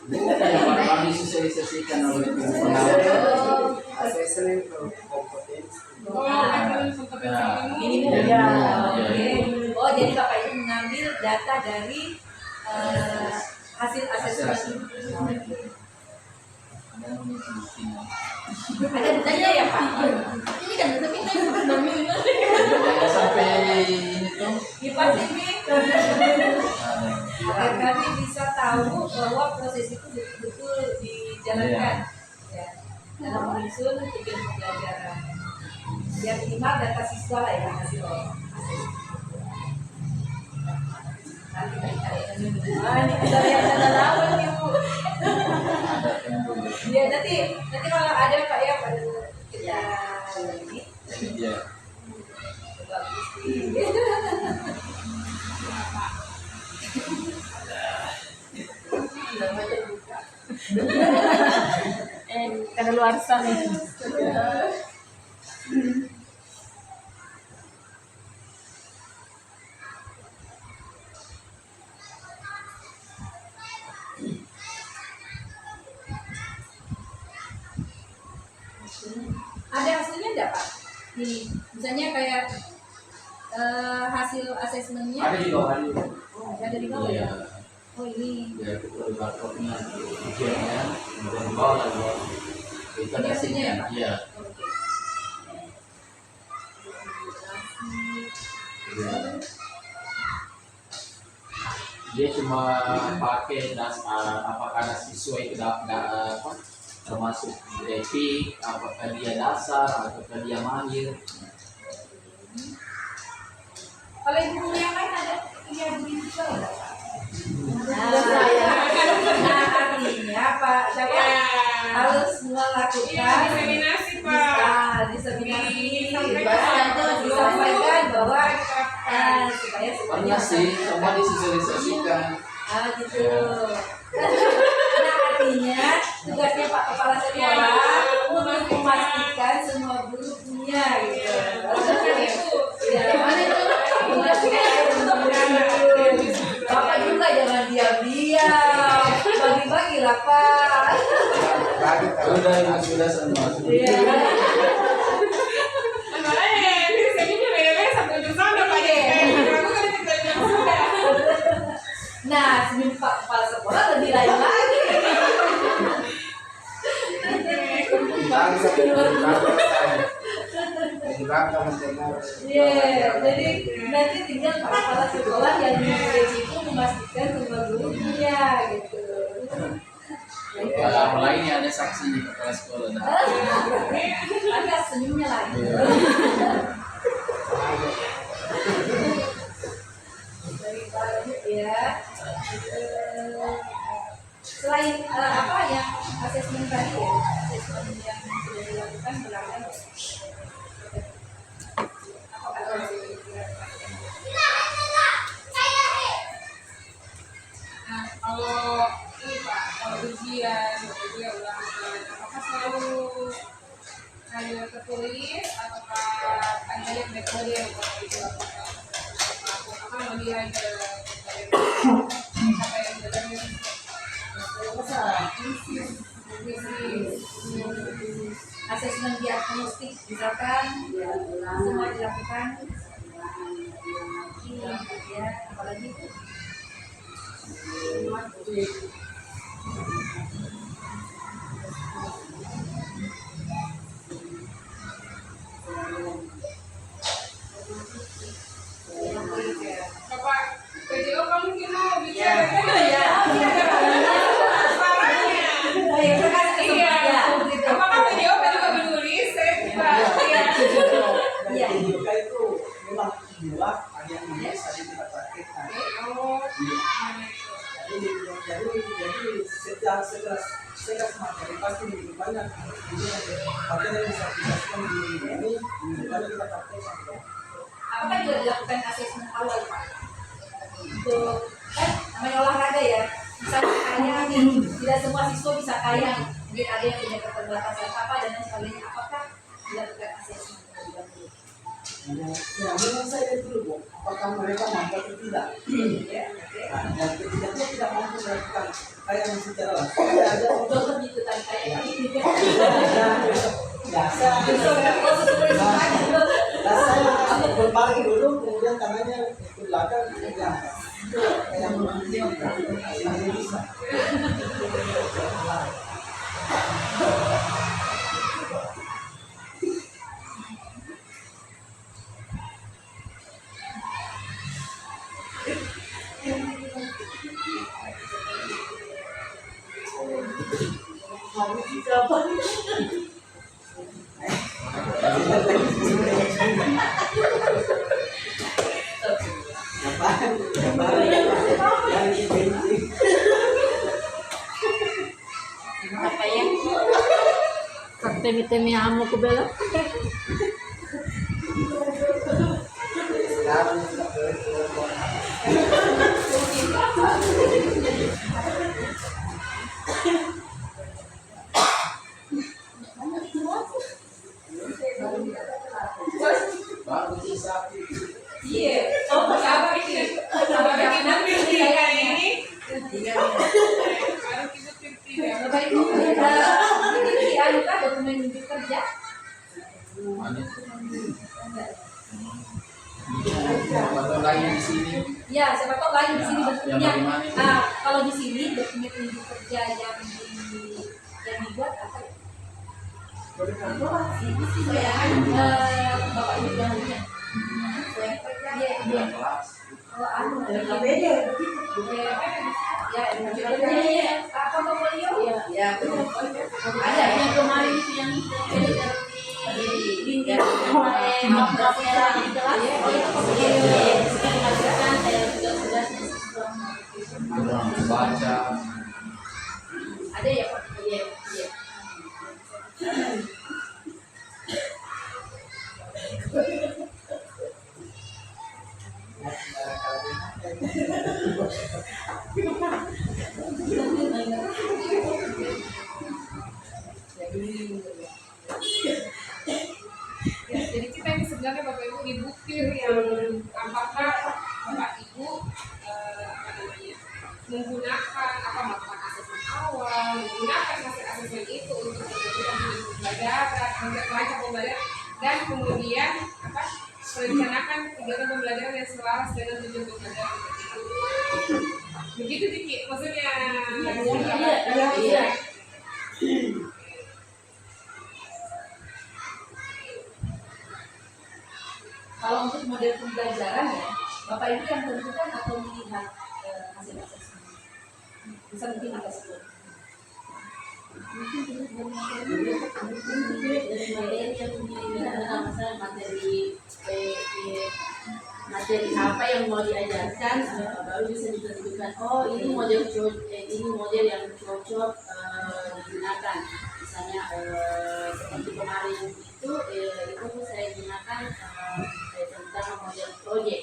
bakal disosialisasikan oleh pengawas. Asesmen kompetensi. Ini Ya, oke. Oh, jadi Bapak itu mengambil data dari hasil asesmen. Ada datanya ya Pak? Ini kan data kita yang pernah Jangan sampai ini tuh Kipas ini agar kami bisa tahu bahwa proses itu betul-betul dijalankan ya, dalam menyusun tujuan pembelajaran. Yang minimal data siswa lah ya hasil asesmen. Nanti ini kita lihat data lawan nih Bu. Ya nanti kalau ada Pak ya pada kita ini ya. bagus sih. Karena luar sana. Ada hasilnya enggak Pak? Nih, misalnya kayak hasil asesmennya Ada di bawah ini. ada di bawah ya. Ya, Oh ini. ya kita barcode-nya ujiannya kemudian di bawah lagi. Itu ada Hasilnya ya, hasilnya. Pak? Iya. Oke. Ya. dia cuma pakai apakah siswa itu termasuk epic, apakah dia dasar, apakah dia mahir. Kalau ibu yang lain ada yang begini juga nggak? Nah, artinya Pak siapa harus melakukan diseminasi Pak. diseminasi Disampaikan. disampaikan bahwa supaya Pernah sih, semua disosialisasikan. gitu. Nah, artinya tugasnya Pak Kepala Sekolah untuk memastikan semua guru punya gitu. Ya, mana itu? Bapak juga jangan diam-diam, bagi-bagi lah Pak. Sudah semua. Iya. Makanya biasanya beda-beda sampai ujung sana Pak. Aku kan cerita ujung sana. Nah, seminggu Pak Kepala Sekolah lebih lain lagi. Iya, jadi nanti tinggal Pak Kepala Sekolah yang itu memastikan semua guru punya gitu. Kalau lainnya ada saksinya kepala sekolah. Agak senyumnya lagi. Dari Pak ya. Selain apa yang asesmen tadi ya, asesmen yang sudah dilakukan berapa? Nah, kalau ini Pak, kalau ujian ulangan, apakah selalu hanya tertulis ataukah ada yang metode yang bakal dilakukan? Apakah menilai ke apa yang dilakukan? Asesmen diagnostik misalkan semua dilakukan ya, apalagi Bapak PJO kamu kira bicara ya, apakah PJO juga menulis? Saya juga iya. Juga itu memang dua, ada yang nulis, ada yang kita praktekkan. Jadi setiap sekelas materi pasti lebih banyak. Materi yang bisa kita di ini, baru kita praktekkan. Apakah juga dilakukan asesmen awal Pak? Untuk namanya olahraga ya, misalnya kayang nih, tidak semua siswa bisa kayang, mungkin ada yang punya keterbatasan apa dan lain sebagainya. Apakah dilakukan asesmen terlebih dahulu? Ya, memang saya dulu, Bu. Apakah mereka mampu atau tidak? Ya, oke. Nah, yang ketiganya tidak mampu melakukan kayak secara langsung. Ada Contoh gitu tadi kayak ini. saya berbalik dulu, kemudian tangannya ke belakang, kemudian kayak ini bisa. Apa ya? Temi-temi amo ko bela. Baru bisa. Iya, oh sabar ini. Sabar kita Nanti pilih kayak hari ini. ini. Baru kita pilih. Bapak Ibu, ini anu kan dokumen unjuk kerja. Mana? Atau lain di sini. Ya, siapa tahu lain di sini Ya, bentuknya. yang bagaimana itu? Nah, kalau di sini dokumen unjuk kerja yang dibuat apa ya? Ini sih saya Bapak Ibu yang punya. Iya, iya. Kelas. KPD begitu. Ya, apa portfolio? Ya, Ada Yang kemarin itu yang di merah di kelas, dimasukkan tugas-tugasnya siswa. Orang baca. ada ya portfolio. Iya. Ya, jadi kita ini sebenarnya Bapak Ibu dibutir yang apakah Bapak Ibu apa namanya menggunakan apa melakukan asesmen awal, menggunakan hasil asesmen itu untuk menentukan pembelajaran, merancang pembelajaran, dan kemudian apa merencanakan kegiatan pembelajaran yang selaras dengan tujuan pembelajaran. Begitu Diki, maksudnya. Iya. Kalau untuk model pembelajaran ya, Bapak Ibu yang tentukan atau melihat hasil asesmen. Bisa mungkin apa sebut? Dari materi yang misalnya materi apa yang mau diajarkan, baru bisa ditentukan. Oh, ini model yang cocok digunakan. Misalnya seperti kemarin itu saya gunakan tentang model proyek.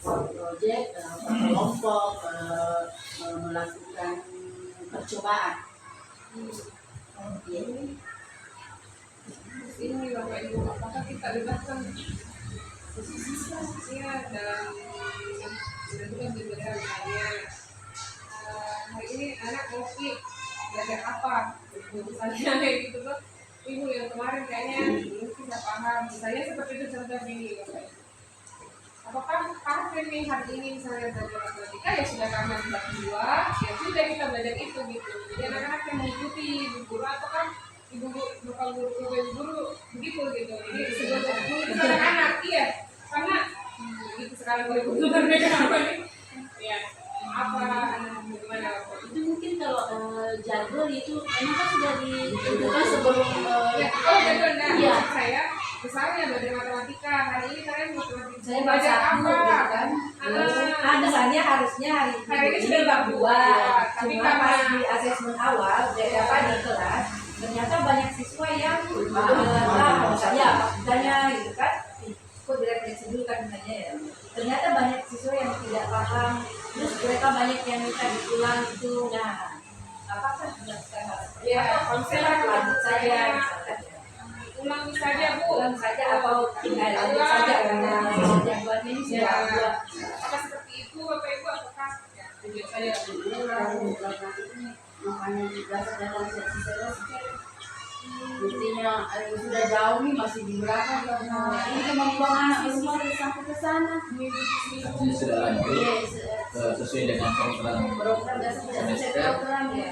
Proyek kelompok melakukan percobaan. Ini Bapak Ibu, apakah kita libatkan siswa dalam menentukan pembelajaran misalnya hari ini anak mesti belajar apa misalnya kayak gitu tuh Ibu yang kemarin kayaknya mungkin nggak paham misalnya seperti itu contoh ini Bapak Ibu. Apakah paten nih hari ini misalnya belajar matematika ya sudah karena sudah kedua ya sudah kita belajar itu gitu jadi anak-anak yang mengikuti ibu guru atau kan ibu guru begitu gitu jadi sebelum mengikuti anak-anak iya karena itu sekarang guru mereka apa nih ya apa gimana Itu mungkin kalau jadwal itu memang kan sudah ditentukan sebelum ya kalau jadwal iya. saya misalnya belajar matematika hari ini kalian matematika Saya belajar baca apa gitu kan. Misalnya harusnya hari ini sudah bab 2, tapi cuma pas di asesmen awal apa di kelas ternyata banyak siswa yang misalnya misalnya gitu kan, kok direfleksi dulu kan misalnya ya. Ternyata banyak siswa yang tidak paham, terus mereka banyak yang minta diulang itu. Nah, apakah dilakukan hal seperti ya apa? konsep Lanjut saja, misalkan. ulangi saja Bu Ulang saja atau lanjut saja karena jadwalnya ini sudah buat. apa seperti itu Bapak Ibu apakah ya lanjut saja makanya dibahas dalam sesi selesai. Buktinya sudah jauh nih masih di belakang karena ini kemampuan anak belum bisa sampai ke sana. Ini sudah lanjut sesuai dengan program Sudah selesai program ya.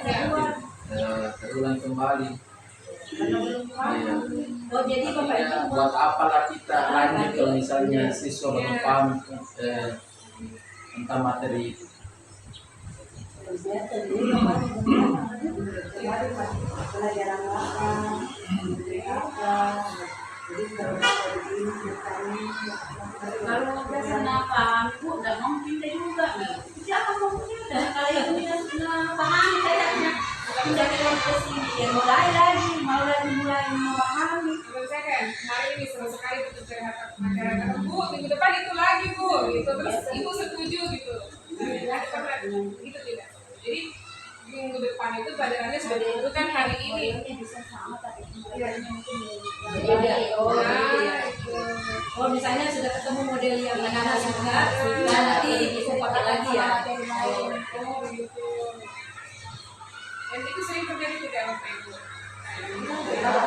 terulang kembali. Oh jadi Bapak Ibu Ya, buat apalah kita lanjut kalau misalnya siswa belum paham tentang materi itu. Pelajaran apa, Kalau karena paham Bu, nggak mau pindah juga. Siapa mau pindah? Kalau yang sudah paham kayaknya pindah ke sini ya mulai lagi memahami. menurut saya kan hari ini seru sekali untuk curhat masyarakat Bu minggu depan itu lagi Bu gitu terus Ibu setuju gitu ada pernah gitu tidak jadi minggu depan itu pelajarannya sudah ditentukan hari ini Bisa sama tapi beda. Oh, gitu ya. gitu. Oh misalnya sudah ketemu model yang anak-anak suka, dan nanti bisa pakai lagi ya. Oh begitu dan itu sering terjadi tidak Bapak Ibu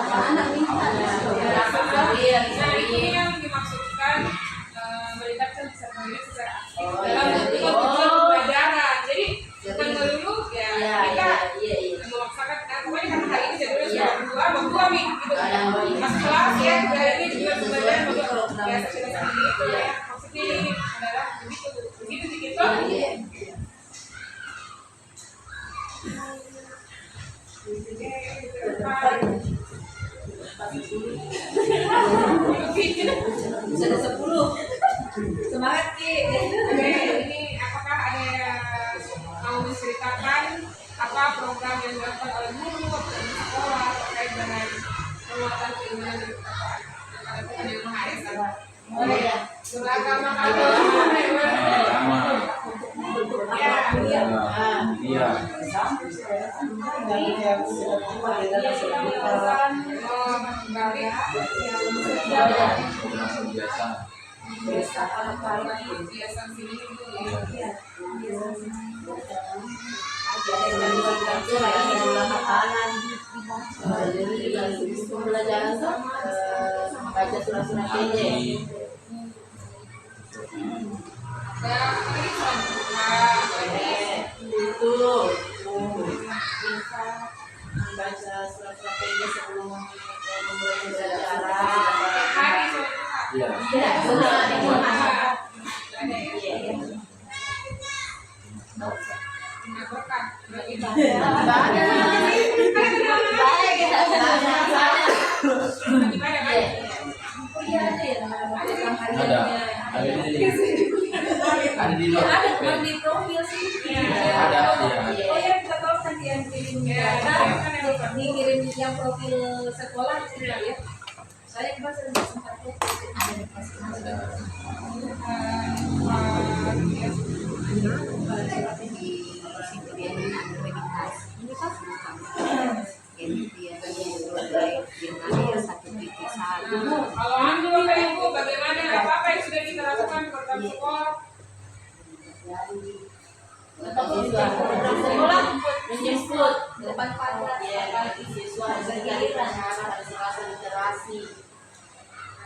anak minta Iya, nah ini yang dimaksudkan melibatkan peserta didik secara aktif Oh, dalam iya. bentuk Oh. pembelajaran jadi bukan melulu ya kita memaksakan nah pokoknya karena hari ini jadwalnya Iya. sudah berdua nih gitu Ada yang masuk kelas ya hari ini juga pembelajaran berdua biasa kita sendiri ya maksudnya Bisa ada 10. Semangat Ki. Ini apakah ada yang mau menceritakan apa program yang dilakukan oleh guru atau di sekolah terkait dengan penguatan keimanan di perkataan kepada Tuhan Yang Maha Esa? Beragama Agama. Ya, Iya. Biasa. biasa sini itu ya. Jadi pembelajaran baca surat-surat pendek. Itu baca surat-surat pendek sebelum memulai pembelajaran. Iya. Iya, benar. Ada di Ada bukan di profil sih. Ada, iya. Oh ya, kita tahu nanti yang kirim dikirim yang profil sekolah gitu ya. Saya kemarin sudah sempat lihat ada di masing-masing. Kalau Anda Bapak Ibu, bagaimana apa yang sudah kita lakukan di program sekolah? Sekolah menjemput Depan pagar. bagi siswa bergiliran harus rasa literasi.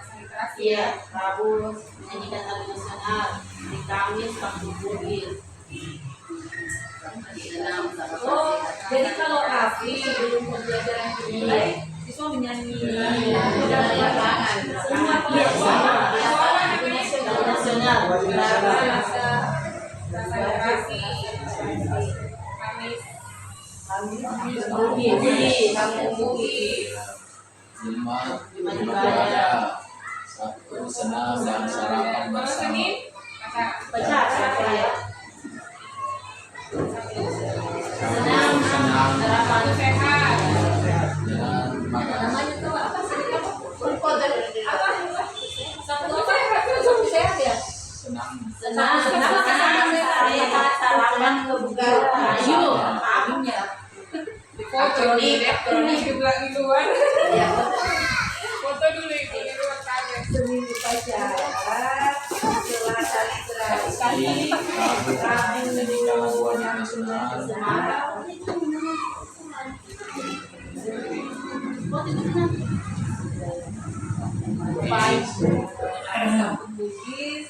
Sanitasi. Iya, Rabu menyanyikan lagu nasional, di Kamis waktu bugis. Oh, jadi kalau Raffi sebelum pembelajaran dimulai, siswa menyanyi semua Nasional. rasa Sanitasi. Bugis. Bugis. Lima ibadah, satu senam dan sarapan Kalau bersama. Senin, Baca apa ya? Senam, Sarapan sehat. dengan makan. namanya tuh apa sih? apa? Satu apa? Satu sehat ya? Senam. Senang, sehat, sarapan, kebugaran. Ayo, Abinya. Foto nih, ini di luar. ya, Foto dulu itu di luar kamar. Seminggu pacaran, Selasa literasi, Rabu pendidikan buat nasional. semangat. Baik. Sabtu Bugis,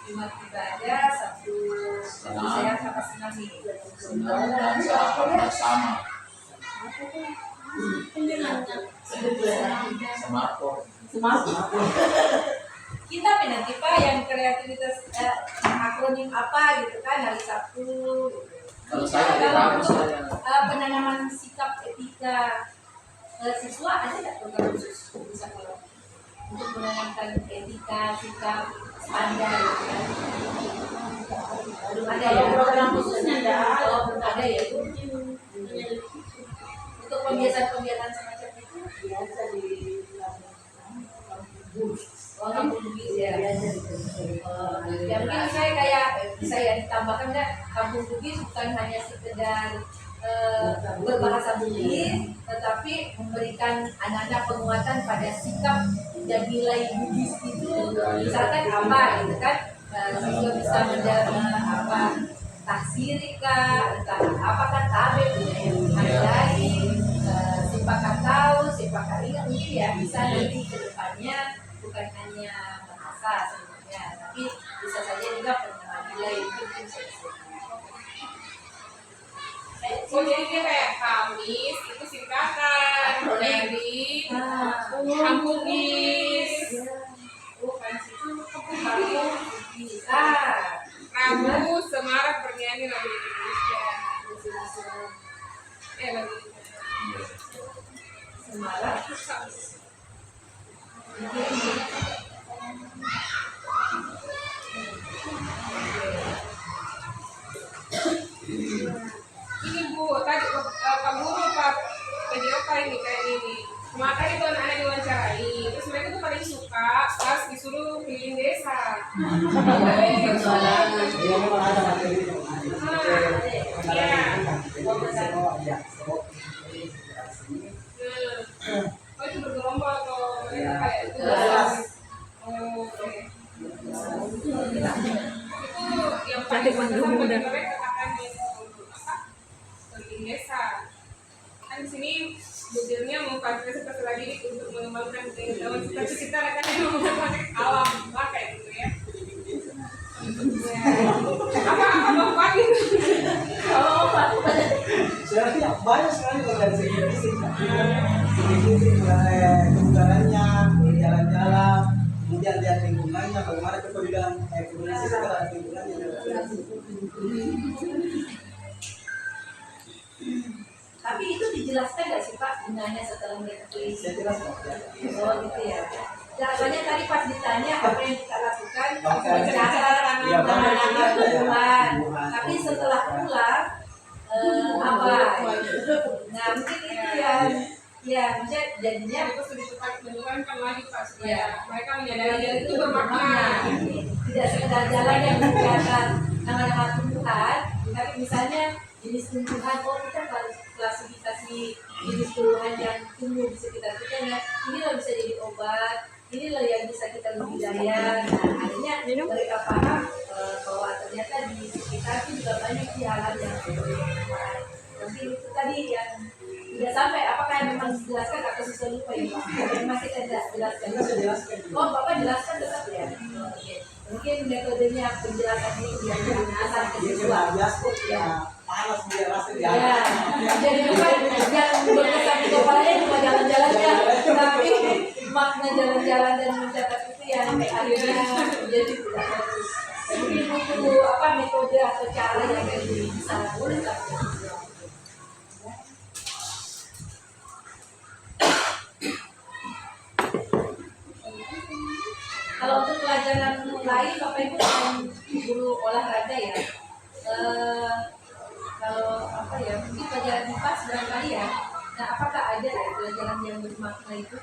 Jumat ibadah, Sabtu sehat apa senang nih? Senam dan sarapan bersama. Smartphone. Kita nanti Pak yang kreativitas akronim apa gitu kan hari Sabtu. Kalau saya di Rabu saya Penanaman sikap etika siswa ada nggak program khusus di sekolah untuk menanamkan etika sikap standar gitu kan? Belum ada ya? Kalau program khususnya enggak ada. Oh, belum ada ya? Untuk pembiasaan-pembiasaan semacam itu Biasa di kampung Bugis ya. Ya mungkin saya kayak bisa ya ditambahkan ya kampung Bugis bukan hanya sekedar berbahasa Bugis, tetapi memberikan anak-anak penguatan pada sikap dan nilai Bugis itu. Misalkan apa gitu kan, siswa bisa menjadi apa taksirika, entah apakah tabe budaya menghargai, sipakan tahu, sipakan ingat mungkin ya bisa nanti ke depannya bukan hanya bahasa sebenarnya, tapi bisa saja juga pengenalan nilai mungkin bisa disebut. Oh jadi dia kayak Kamis itu singkatan dari Kampung Bugis. Bukan situ Kampung Bugis. Ah, Rabu Semarak bernyanyi lagu Indonesia. lagi Semarang. susah. Ini Bu, tadi Pak Guru, Pak PJOK ini kayak ini. Kemarin itu anak-anak diwawancarai, terus mereka tuh paling suka pas disuruh keliling desa. Iya memang ada materi itu. Iya. Ya. Oh itu bergerombol atau mereka kayak itu? Oh, oke. Itu yang paling berkesan bagi mereka katanya apa? Keliling desa. Kan di sini budirnya memfasilitasi lagi untuk mengembangkan keindahan cita-cita mereka yang mengembangkan alam lah kayak gitu ya. Apa bapak gitu? Oh, Pak. Sebenarnya banyak sekali kalau dari segi fisik, kebugarannya, jalan-jalan, kemudian lihat lingkungannya, bagaimana kepedulian komunikasi terhadap lingkungannya. Tapi itu dijelaskan nggak sih Pak gunanya setelah mereka keliling? Saya jelas Pak, ya. Oh gitu ya. Jawabannya tadi pas ditanya apa yang kita lakukan, Bahkan- mencatat Iya, bahkan menanam kita ya, tumbuhan. tumbuhan. Tapi setelah pulang apa? Nah mungkin itu yang ya maksudnya jadinya Itu sudah cepat menurunkan lagi Pak Iya. supaya mereka menyadari itu bermakna. tidak sekedar jalan yang mencatat nama-nama tumbuhan, tapi misalnya jenis tumbuhan, oh kita harus klasifikasi jenis tumbuhan yang tumbuh di sekitar kita ya, ini loh bisa jadi obat, ini loh yang bisa kita budidaya. Nah akhirnya mereka paham bahwa ternyata di sekitar itu juga banyak hal yang bermanfaat. Nanti itu tadi yang tidak sampai, apakah memang dijelaskan atau sudah lupa ya Pak? Memang kita tidak jelaskan. Kita saya jelaskan. Oh Bapak jelaskan tetap ya. Oke. Mungkin metodenya penjelasan ini biar asal ke Dia siswa. kena bias kok, ya panas dia rasa dia. Ya, jadi bukan yang berkesan di kepalanya cuma jalan-jalannya, tapi makna jalan-jalan dan mencatat itu yang akhirnya jadi tidak bagus. Mungkin butuh apa metode atau cara yang lebih bisa boleh lah. Kalau untuk pelajaran lain, Bapak Ibu yang guru olahraga ya, kalau apa ya, mungkin pelajaran IPA barangkali ya. Nah, apakah ada ya pelajaran yang bermakna itu?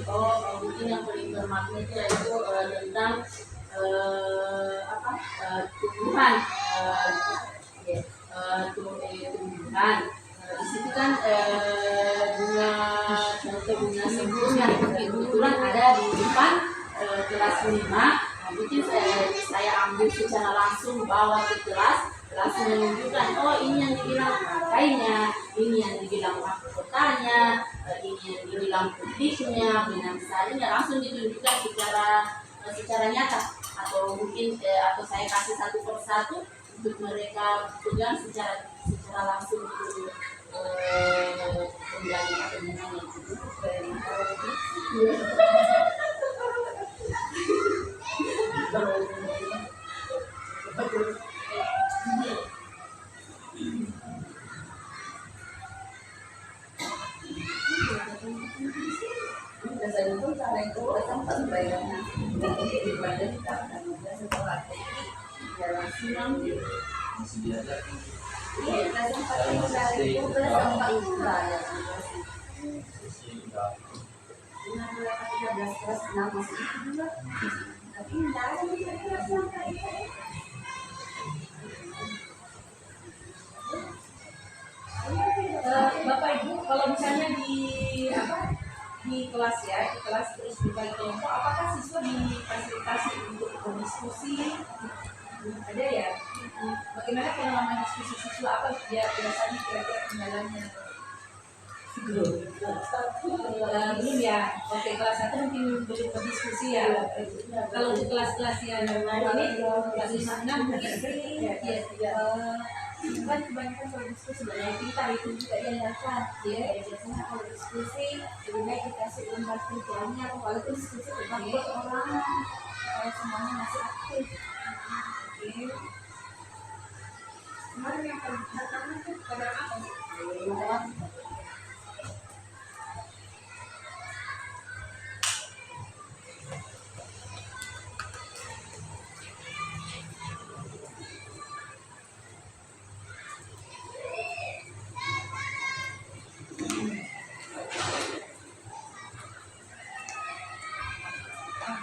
Oh, mungkin yang paling bermakna itu yaitu tentang tumbuhan, tumbuhan. Di situ kan bunga, contoh bunga sebelum yang kebetulan ada di depan kelas 5. Mungkin saya ambil secara langsung bawa ke kelas, langsung menunjukkan, oh ini yang dibilang pakainya, ini yang dibilang mahkotanya, ini yang dibilang putihnya, benang sarinya, langsung ditunjukkan secara nyata, atau mungkin atau saya kasih satu persatu untuk mereka pegang secara langsung itu kembali atau bunganya itu. Biasanya pun cara itu tempat bayangan di badan kita akan setelah jalan siang masih diajar. iya kadang pakai cara itu tempat pula ya dengan berapa 13 kelas 6 masih itu juga tapi tidak ada yang kelas sampai Bapak Ibu kalau misalnya di kelas ya, di kelas terus dibagi kelompok, apakah siswa difasilitasi untuk berdiskusi? Ada ya? Bagaimana pengalaman diskusi siswa apa biasanya kira-kira kendalanya? Belum ya. Oke, kelas 1 mungkin belum berdiskusi ya. Kalau untuk kelas-kelas yang ini kelas 5, 6 mungkin ya. Kan kebanyakan kalau diskusi sebenarnya kita itu juga yang dapat ya biasanya kalau diskusi lebih baik dikasih lembar kerjanya walaupun diskusi tetap buat orang supaya semuanya masih aktif. Oke. ini. Kemarin yang pertama tuh pada apa?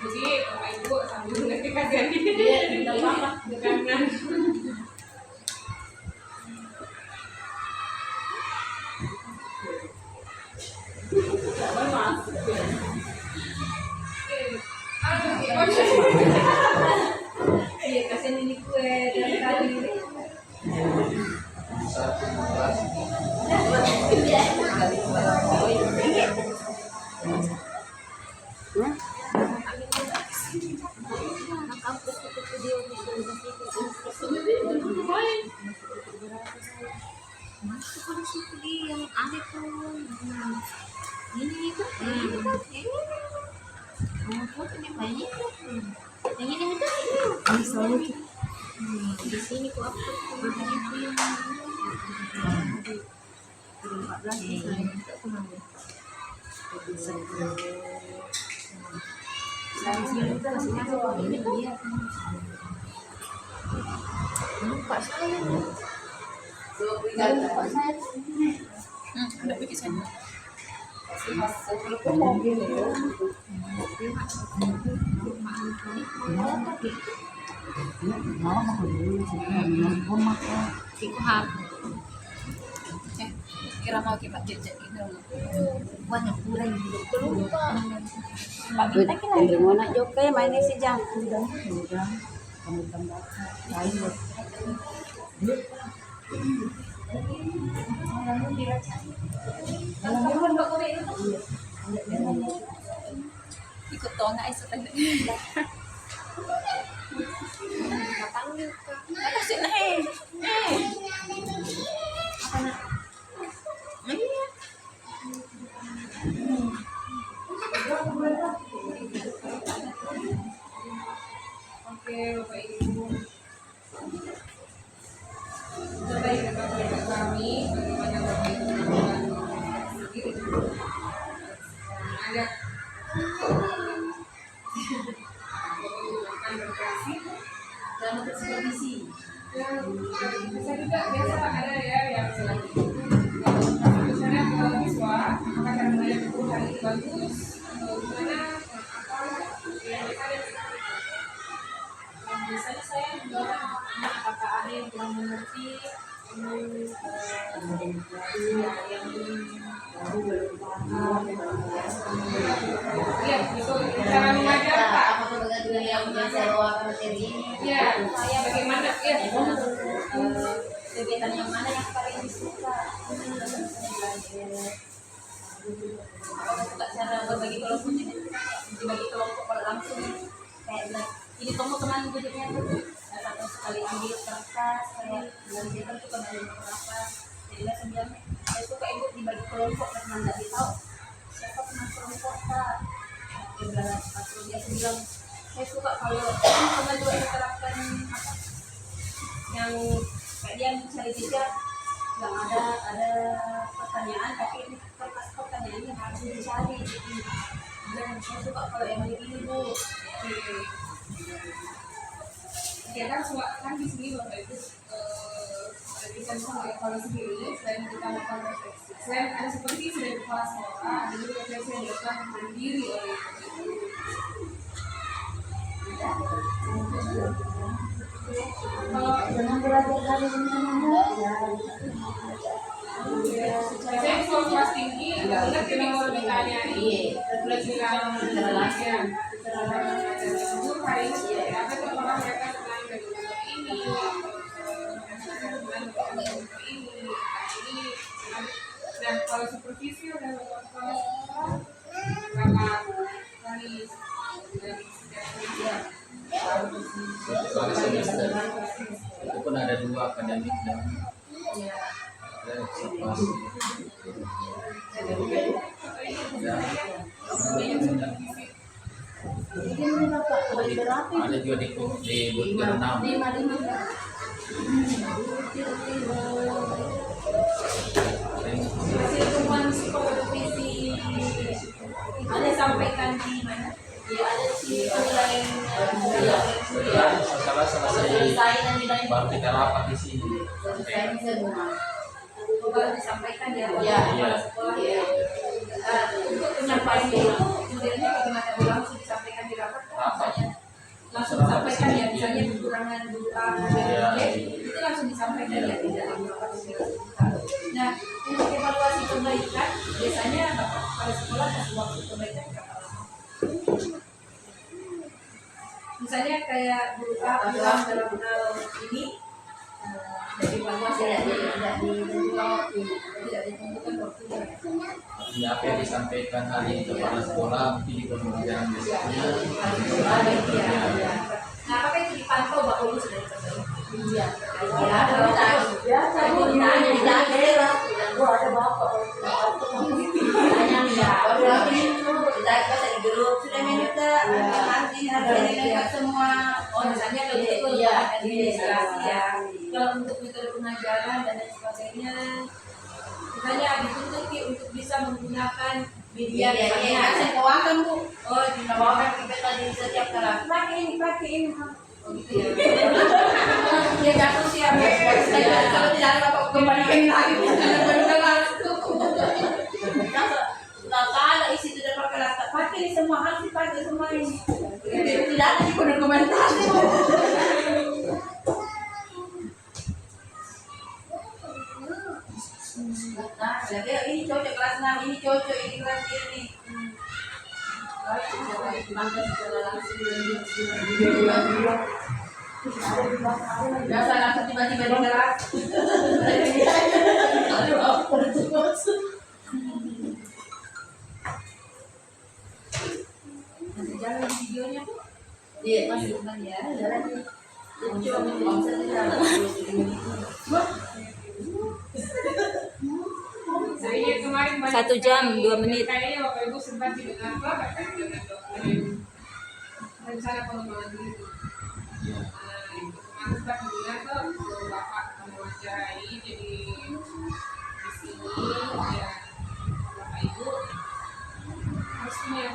Jadi Bapak Ibu sambil mengerti kajian ini. Iya, tidak apa-apa. Jangan. Iya, kasih ini kue dari tadi. Satu kelas. Yang ada tuh ini tuh ini banyak yang ini ada di sini kok apa makanya tuh yang 14 ini dia lupa saya lupa saya Ada pergi sana. Ikuhap. Kira mau kita jejak gitu. banyak kurang lupa Hindi mo na joke kayo, may nisi dyan. Ikut to nga ay sa tanda. kapanggil ka Kasi na eh. Oke, Bapak Ibu. Coba kita berikan kami bagaimana Bapak Ibu melakukan sendiri. Ada berkreasi Dalam bentuk supervisi. dan bisa juga biasa ada ya yang misalnya mahasiswa apakah cara mengajar guru hari ini bagus atau gimana atau yang biasanya saya mendorong apakah ada yang kurang mengerti yang iya itu cara mengajar Pak. Ya, bagaimana ya? kegiatan yang mana yang paling disuka Suka cara berbagi kelompok ini. Dibagi kelompok kalau langsung kayak bilang, ini kamu kemana budgetnya tuh? Atau sekali ambil kertas, kayak belanjakan tuh kembali berapa? Jadi lah sembilan. Saya suka ibu dibagi kelompok karena nggak tahu siapa teman kelompok Pak. Dia bilang, atau dia bilang, saya suka kalau teman juga diterapkan apa yang kayak dia mencari jejak yang ada pertanyaan tapi ini kertas pertanyaannya harus dicari dan saya suka kalau yang begini Bu. Ya kan kan di sini Bapak Ibu bisa mengevaluasi diri selain kita melakukan refleksi. Selain ada seperti sudah kepala sekolah, ada juga refleksi yang dilakukan mandiri oleh kalau saya kalau kelas tinggi, nggak kita mau ditanya nih, refleksi yang latihan. Guru hari ini seperti apa tuh orang mereka tentang bagaimana ini, ini. Nah kalau supervisi udah kepala sekolah, kakak dari Satu kali semester itu pun ada 2 akademik dan ada observasi. Dan Ini Bapak, bagi berapa? Ada juga di butir 6. 5. Hasil temuan psikologi ada sampaikan di mana? Ya ada si online. Setelah selesai baru kita rapat di sini. Selesai semua. Baru disampaikan ya. Iya. Iya. Sekolah. Untuk penyampaian itu modelnya bagaimana? Langsung disampaikan di rapat? Rapat. Langsung disampaikan ya, misalnya kekurangan berupa itu langsung disampaikan ya, tidak di rapat. Nah, untuk evaluasi perbaikan biasanya pada sekolah kasih waktu perbaikan berapa lama? Misalnya kayak berupa dalam hal ini dari evaluasi tidak ditentukan waktunya. Di apa yang disampaikan hari ini kepada sekolah mungkin di pembelajaran besoknya. Nah, apakah itu dipantau Pak Ulu sudah diperbaiki? Iya. Biasa ditanya ada Bapak. Tanya enggak. Kita bisa di grup sudah minta nanti lengkap semua. Oh, misalnya kalau itu Iya. administrasi ya. Kalau untuk metode pengajaran dan lain sebagainya, misalnya dituntut untuk bisa menggunakan media misalnya. Saya bawakan Bu. Oh, Bawakan kita di setiap kelas. Pakai ini. oh gitu ya. Ya jatuh sih ya. Kalau tidak ada Bapak kembalikan lagi. Nggak ada isi tidak pakai laptop. Pakai semua harus dipakai semua ini. Tidak ada di dokumentasi. Nah, jadi ini cocok kelas 6, ini cocok ini kelas ini. Biasa langsung tiba-tiba di kelas. Nanti jalan videonya Bu. Iya, Masukkan ya. jalan. Saya kemarin banyak 1 jam, 2 menit. Kayaknya Bapak Ibu sempat didengar apa berkaitan dengan rencana pengembangan diri itu. Kemarin sempat mendengar tuh Bapak mewawancarai jadi di sini ya Bapak Ibu harus punya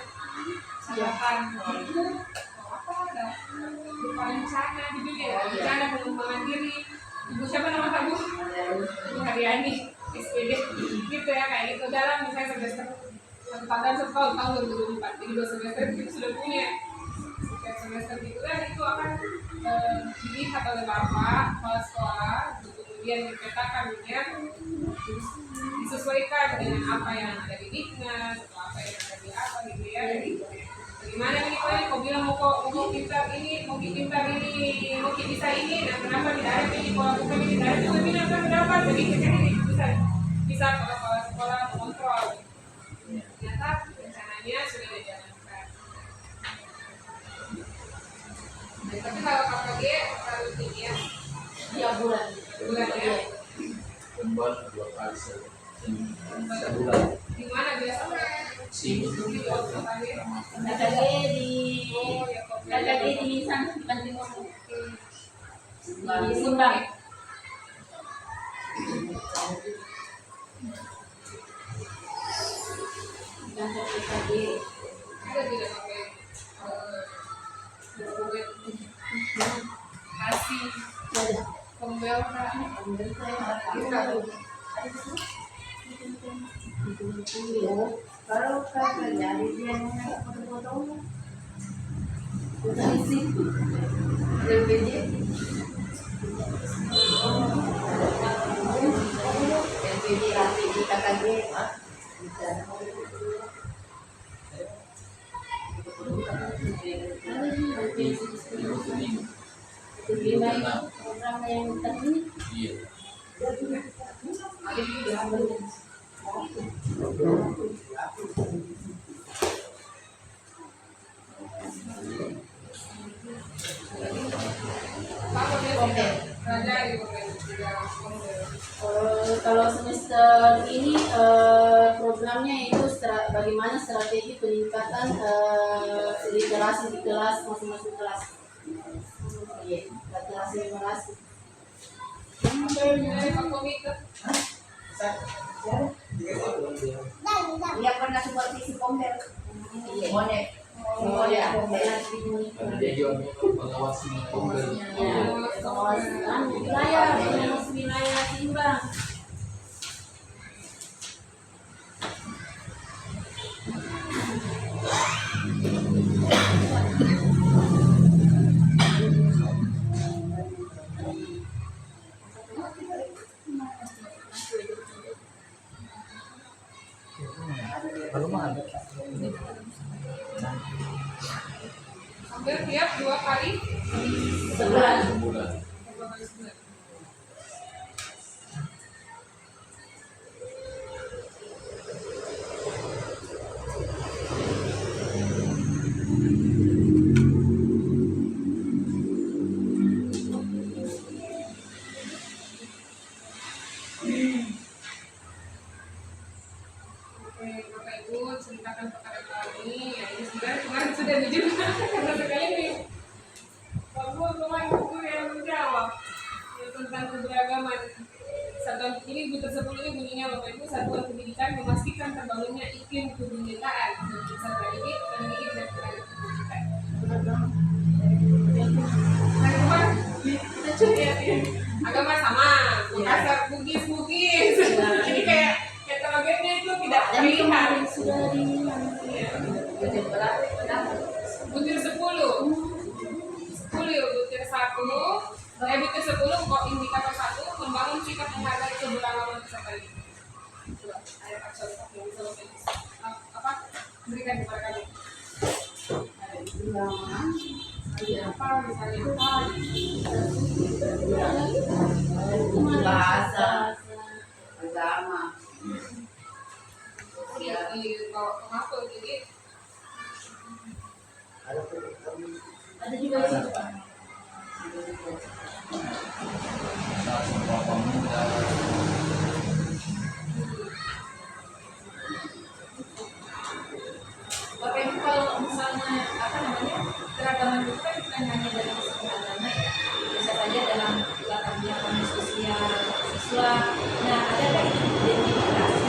sarapan apa ada berupa rencana gitu ya, rencana pengembangan diri. Ibu siapa nama Pak Bu? Ibu Haryani SPD gitu ya, kayak gitu dalam misalnya semester 1 tahun 2024, jadi 2 semester itu sudah punya. Setiap semester gitu kan itu akan dilihat oleh Bapak kepala sekolah, kemudian dipetakan ya, disesuaikan dengan apa yang ada di Diknas atau apa yang ada di apa gitu ya. Jadi gimana nih kok bilang mau pintar ini, mau pintar ini, mau bisa ini, nah kenapa tidak ada ini, kalau bukan ini tidak ada juga ini akan mendapat, jadi ini bisa kepala sekolah mengontrol. Ternyata rencananya sudah dijalankan. Nah, tapi kalau KPG terlalu tinggi ya, 3 bulan. bulan ya. Kembali 2 kali sebulan. Di mana biasanya? Sini Di waktu kali. KKG di Oh ya, KKG di sana di Banting Timur. di Di Sumbar. Kantor KKG. ada tidak pakai dokumen kasih Ada. pembel Kak? Ambil saya Kita kalau kakak jadi dia nggak foto-foto udah isi LPG LPG nanti di KKG bisa lebih baik program yang tadi. Iya. apa dia pelajari Kalau semester ini programnya itu bagaimana strategi peningkatan literasi di kelas masing-masing kelas. Iya, literasi numerasi. Apa yang nilai Pak Komite? Dia pernah supervisi Komdel. Iya. Monek. Oh ya, Karena dia juga mengawasi pembeli. kawasan wilayah, wilayah seimbang. Kalau mah ada. Hampir tiap 2 kali Sebulan. Sebulan. 2 kali sebulan. Oke, Bapak Ibu ceritakan kepada kami. Ya, ini sebenarnya kemarin sudah dijelaskan karena sekali nih Pak Bu kemarin buku yang menjawab ya, tentang keberagaman. Satuan ini buku 10 ini bunyinya Bapak Ibu, satuan pendidikan memastikan terbangunnya iklim kebinekaan serta didik, pendidik dan tenaga pendidikan. Nah, kemarin kita curi ya, agama sama, Makassar Bugis. Jadi kayak katalogernya itu tidak Dan terlihat. kemarin sudah di Iya. Butir berapa? Butir 10 ya, butir 1 butir 10 kok indikator 1 membangun sikap menghargai keberagaman peserta didik. Coba ada contoh yang bisa Bapak Ibu, apa berikan kepada kami. Apa misalnya bahasa. Agama. kalau kenapa jadi Ada juga di situ, Pak. Sumpah Pemuda. Bapak Ibu kalau misalnya apa namanya keragaman itu kan bukan hanya dari segi agama ya, bisa saja dalam latar belakang sosial siswa. Nah, ada nggak identifikasi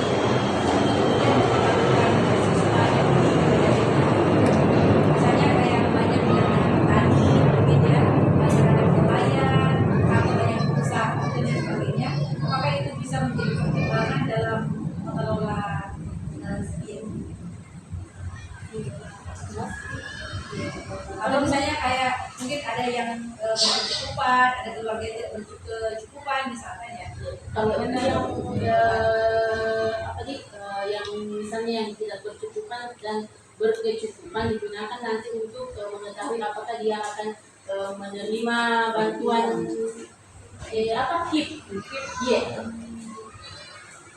kemudian diperlakukan siswa yang berbeda? Misalnya kayak banyak yang tani, mungkin ya, masyarakat nelayan, atau yang usaha dan lain sebagainya. Apakah itu bisa menjadi pertimbangan dalam mengelola skin? Atau misalnya kayak mungkin ada yang berkecukupan, ada keluarga yang tidak berkecukupan misalkan ya. Kalau itu yang apa nih, yang misalnya yang tidak berkecukupan dan berkecukupan digunakan nanti untuk mengetahui apakah dia akan menerima bantuan apa KIP. Iya.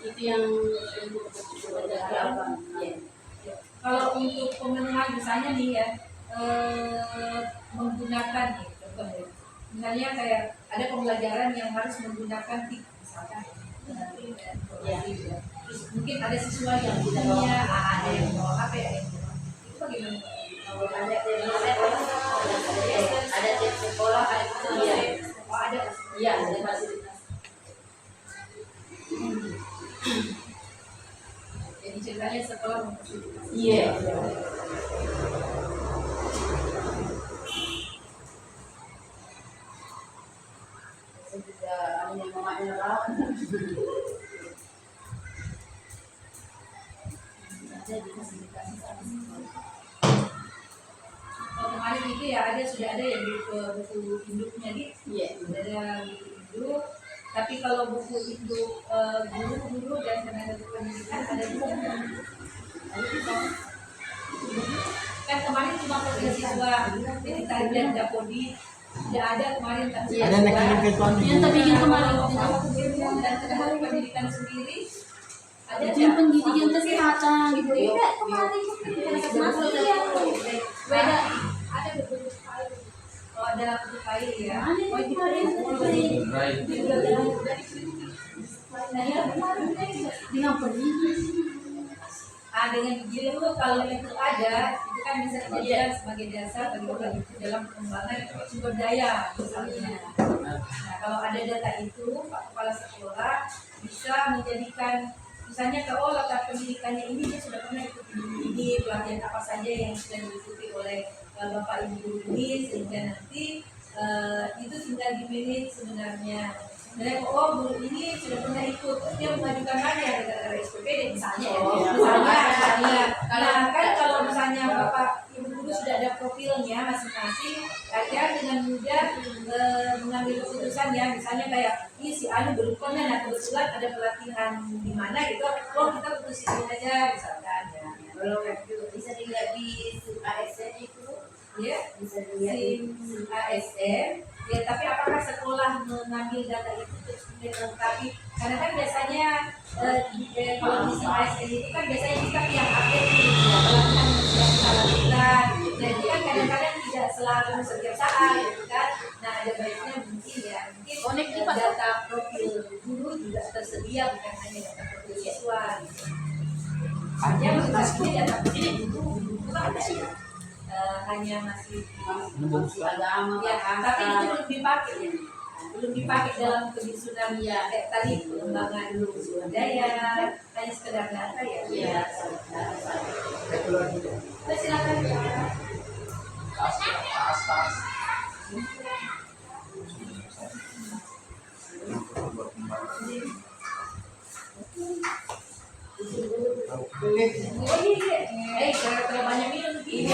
Itu yang untuk berkecukupan dan Kalau untuk pemenuhan misalnya nih ya menggunakan nih contoh ya. Misalnya kayak ada pembelajaran yang harus menggunakan TIK misalkan. Ya. Terus mungkin ada siswa yang punya ada yang bawa HP, ada yang bawa. Itu bagaimana? Kalau ada tiap sekolah ada ada Iya, ada fasilitas. jadi ceritanya sekolah memfasilitasi. Iya. Saya juga ada yang mamanya lawan. Ada difasilitasi sama sekolah. Kalau kemarin itu ya sudah ada yang buku induknya gitu. Iya. Ada buku induk. Tapi kalau buku induk guru-guru dan tenaga pendidikan ada juga. Kan kemarin cuma ke siswa jadi tarian Dapodi tidak ada kemarin tapi Iya, Ada nek ke tuan. Yang tapi yang kemarin dan tenaga pendidikan sendiri ada yang pendidikan kesehatan gitu. beda kemarin beda ada beberapa kali oh ada bentuk kain ya oh itu kemarin Right. nah ya kemarin Dengan pendidikan Nah, dengan gizi itu kalau itu ada, itu kan bisa dijadikan sebagai dasar bagi orang itu dalam pengembangan sumber daya misalnya. Nah, kalau ada data itu, Pak Kepala Sekolah bisa menjadikan misalnya kalau latar pendidikannya ini dia sudah pernah ikut ini pelatihan apa saja yang sudah diikuti oleh Bapak Ibu ini, sehingga nanti itu tinggal di manage sebenarnya. Dan guru ini sudah pernah ikut, terus dia mengajukan lagi ya gara-gara SPPD misalnya ya. Misalnya. Nah, kan kalau misalnya Bapak Ibu guru sudah ada profilnya masing-masing, kalian dengan mudah mengambil keputusan ya. Misalnya kayak, ini si Anu belum pernah, nah kebetulan ada pelatihan di mana gitu, oh kita putusin ini aja misalkan ya. Kalau bisa dilihat di ASN itu, Ya, bisa dilihat SIM ASN. Ya, tapi apakah sekolah mengambil data itu terus kemudian melengkapi? Karena kan biasanya kalau di SIM ASN itu kan biasanya kita yang update gitu ya, pelatihan yang sudah kita lakukan. Nah, itu kan kadang-kadang tidak selalu setiap saat gitu kan. Nah, ada baiknya mungkin data profil guru juga tersedia, bukan hanya data profil siswa. Gitu. Hanya maksudnya data profil guru itu ada ya. Hanya masih agama, ya, tapi itu belum dipakai ya. Belum dipakai dalam penyusunan ya kayak tadi pengembangan sumber daya, hanya sekedar data ya. Iya. Silakan. Tas. Oh iya, kalau banyak minum begini.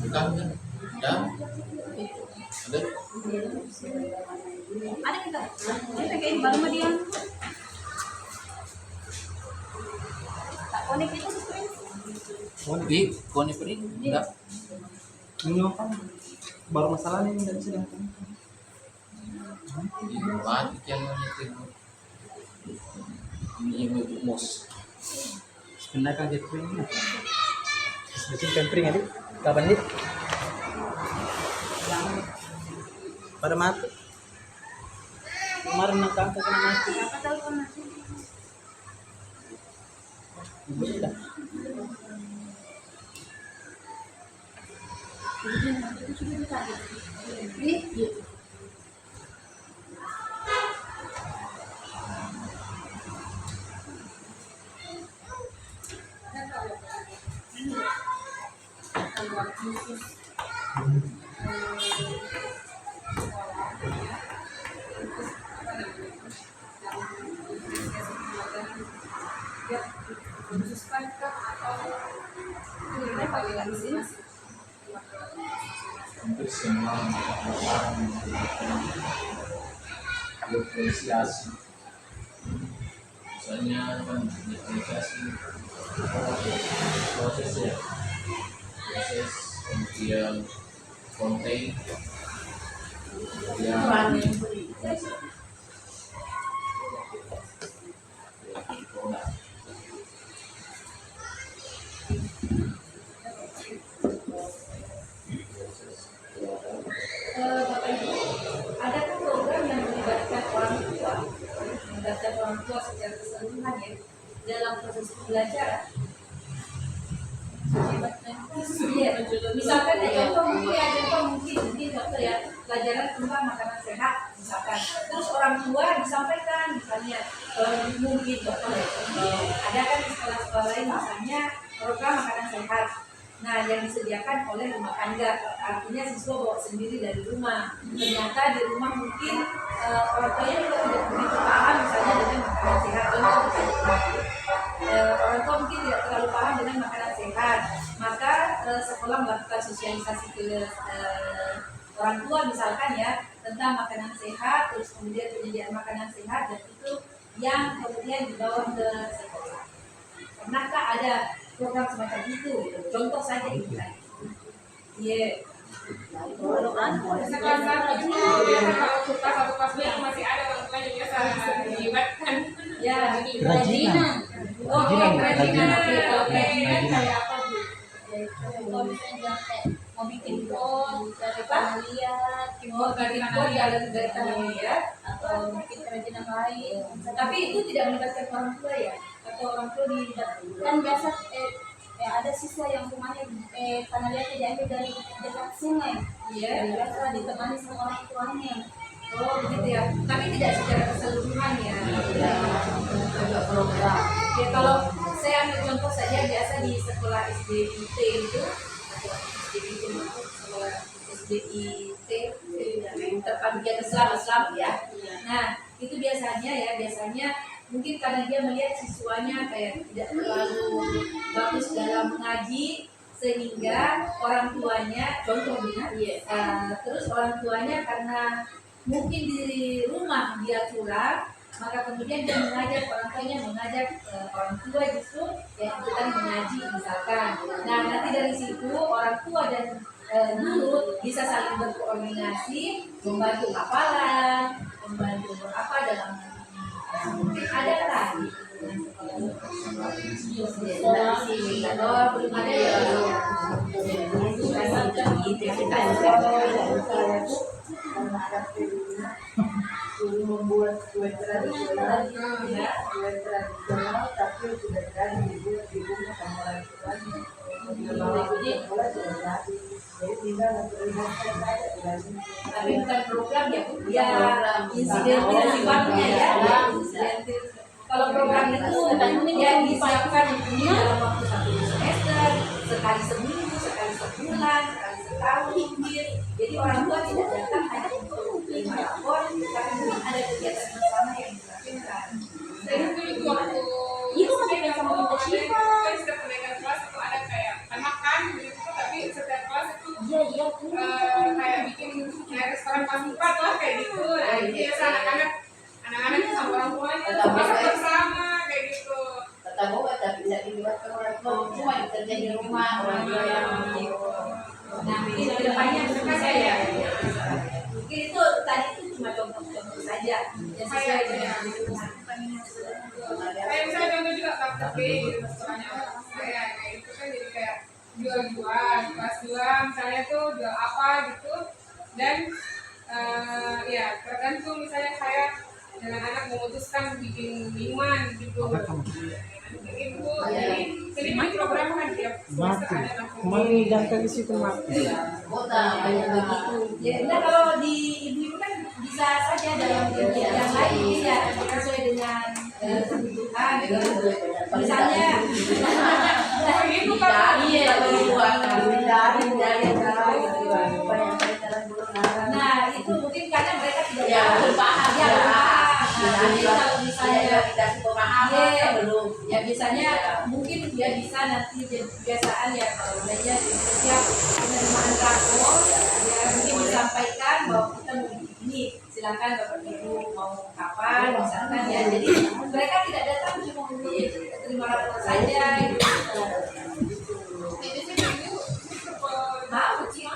Bukan kan? Ya? Ada? Ada kita. Ini pakai baru mah dia. Tak connect itu screen. Di koni pering? Enggak. Ini apa? Baru masalahnya ini nggak bisa diangkat. Ini mati yang nyetir. Ini ibu mus. Sebenarnya kan gitu ini. Mesin tempering adik. Kapan nih? Pada mati. Kemarin nak angkat kena mati. Apa tahu kan masih. Sudah. Ini Hampir semua orang memberikan diferensiasi. Misalnya kan diferensiasi proses ya, proses kemudian konten, kemudian produk. Bapak Ibu, ada kan program yang melibatkan orang tua secara keseluruhan ya dalam proses pembelajaran. Iya, misalkan contoh mungkin dokter ya pelajaran tentang makanan sehat misalkan, terus orang tua disampaikan misalnya mungkin dokter ada kan di sekolah-sekolah lain misalnya program makanan sehat. Nah, yang disediakan oleh rumah tangga, artinya siswa bawa sendiri dari rumah. Ternyata di rumah mungkin orang tuanya juga tidak begitu paham misalnya dengan makanan sehat. Orang tua mungkin tidak terlalu paham dengan makanan sehat. Maka sekolah melakukan sosialisasi ke orang tua misalkan ya tentang makanan sehat, terus kemudian penyediaan makanan sehat, dan itu yang kemudian dibawa ke sekolah. Pernahkah ada program semacam itu? Contoh saja itu kan. Iya. Sekelas satu itu biasa kalau kelas satu kelas dua masih ada orang tua yang biasa dilibatkan. Ya, Kerajinan. Oh, kerajinan. Kalau kerajinan kayak apa Bu? Kalau misalnya kayak mau bikin pot dari tanah liat, Oh, kerajinan dari tanah liat. atau mungkin kerajinan lain. Tapi itu tidak melibatkan orang tua ya? Atau orang tua dilibatkan? Kan biasa ada siswa yang rumahnya tanah liatnya diambil dari dekat sungai. Iya. Biasa ditemani sama orang tuanya. Oh, begitu ya. Tapi tidak secara keseluruhan ya. Ada program. Ya, kalau saya ambil contoh saja biasa di sekolah SDIT itu, sekolah SDIT terpadu Islam ya. Nah, itu biasanya mungkin karena dia melihat siswanya kayak tidak terlalu bagus dalam mengaji, sehingga orang tuanya contohnya terus orang tuanya karena mungkin di rumah dia kurang, maka kemudian dia mengajak orang tuanya orang tua justru yang ikutan mengaji misalkan. Nah, nanti dari situ orang tua dan guru bisa saling berkoordinasi, membantu hafalan, membantu apa dalam mungkin ada lagi. Oh, belum ada ya. Dulu membuat kue tradisional, tapi sudah jadi dibuat di rumah sama orang tuanya. Jadi tinggal memperlihatkan saja. Tapi bukan program ya, ya insidentil sifatnya ya, insidentil. Kalau program itu yang disiapkan dalam waktu 1 semester, sekali seminggu, sekali sebulan, sekali setahun mungkin. Jadi orang tua tidak datang hanya untuk menerima rapor, tapi mungkin ada kegiatan bersama yang dilakukan. Saya itu waktu Itu kan sama kita Syifa. kan setiap kenaikan kelas itu ada kayak makan gitu, tapi setiap kelas itu Iya. kayak bikin kayak restoran pas lah kayak gitu. Nah, itu biasa anak-anak itu sama orang tuanya masak bersama kayak gitu. Kata gue tapi tidak dilibatkan orang tua, cuma kerja di rumah orang tua yang Nah, mungkin ke depannya bisa saya. Mungkin itu tadi itu cuma contoh-contoh saja yang sesuai dengan lingkungan. Kayak misalnya contoh juga KTP gitu, misalnya saya kayak itu kan jadi kayak jual-jual kelas 2 misalnya tuh jual apa gitu, dan ya tergantung misalnya saya dengan anak memutuskan bikin minuman gitu. Itu jadi program kan tiap semester ada Kemarin jangka di situ mati. kota banyak begitu. Ya, nah kalau di ibu-ibu kan bisa saja dalam kegiatan yang lain ya sesuai dengan kebutuhan. Misalnya, oh itu kan nah itu mungkin karena mereka tidak Ya, tahu. belum paham. Ya, belum paham. Nah, jadi kalau misalnya dikasih pemahaman Iya. belum. ya biasanya mungkin dia bisa nanti jadi kebiasaan ya kalau belajar di setiap penerimaan rapor ya mungkin disampaikan bahwa kita mau bikin ini, silakan bapak ibu mau kapan misalkan ya, jadi mereka tidak datang cuma untuk terima rapor saja gitu. Mau cikur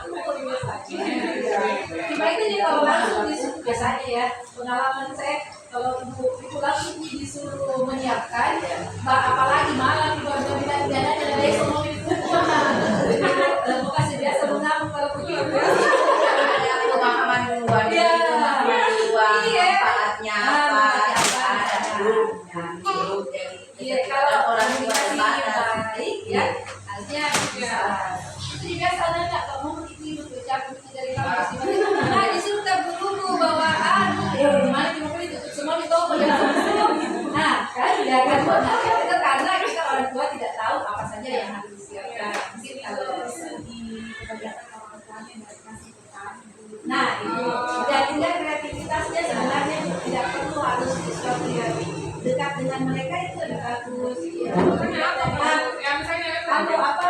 tiba itu nih kalau langsung disuruh biasanya ya pengalaman saya kalau ibu langsung disuruh menyiapkan apalagi malam ibu ada bilang tidak ada besok mau itu mau kasih biasa mengamuk kalau begitu Ada pemahaman duluan Iya. Iya. manfaatnya apa, ada dulu jadi iya kalau orang tua komunikasi terbatas. baik ya harusnya bisa itu juga salah nggak kamu itu ucapkan dari kampus nah disuruh terburu bawa gimana cuma boleh tutup semua di toko nah kan ya kan itu karena kita orang tua tidak tahu apa saja yang harus disiapkan mungkin kalau di kegiatan orang tuanya mereka nah itu dan tinggal kreativitasnya sebenarnya tidak perlu harus sesuatu yang dekat dengan mereka itu sudah bagus ya. Makanya apa? Ya misalnya Atau apa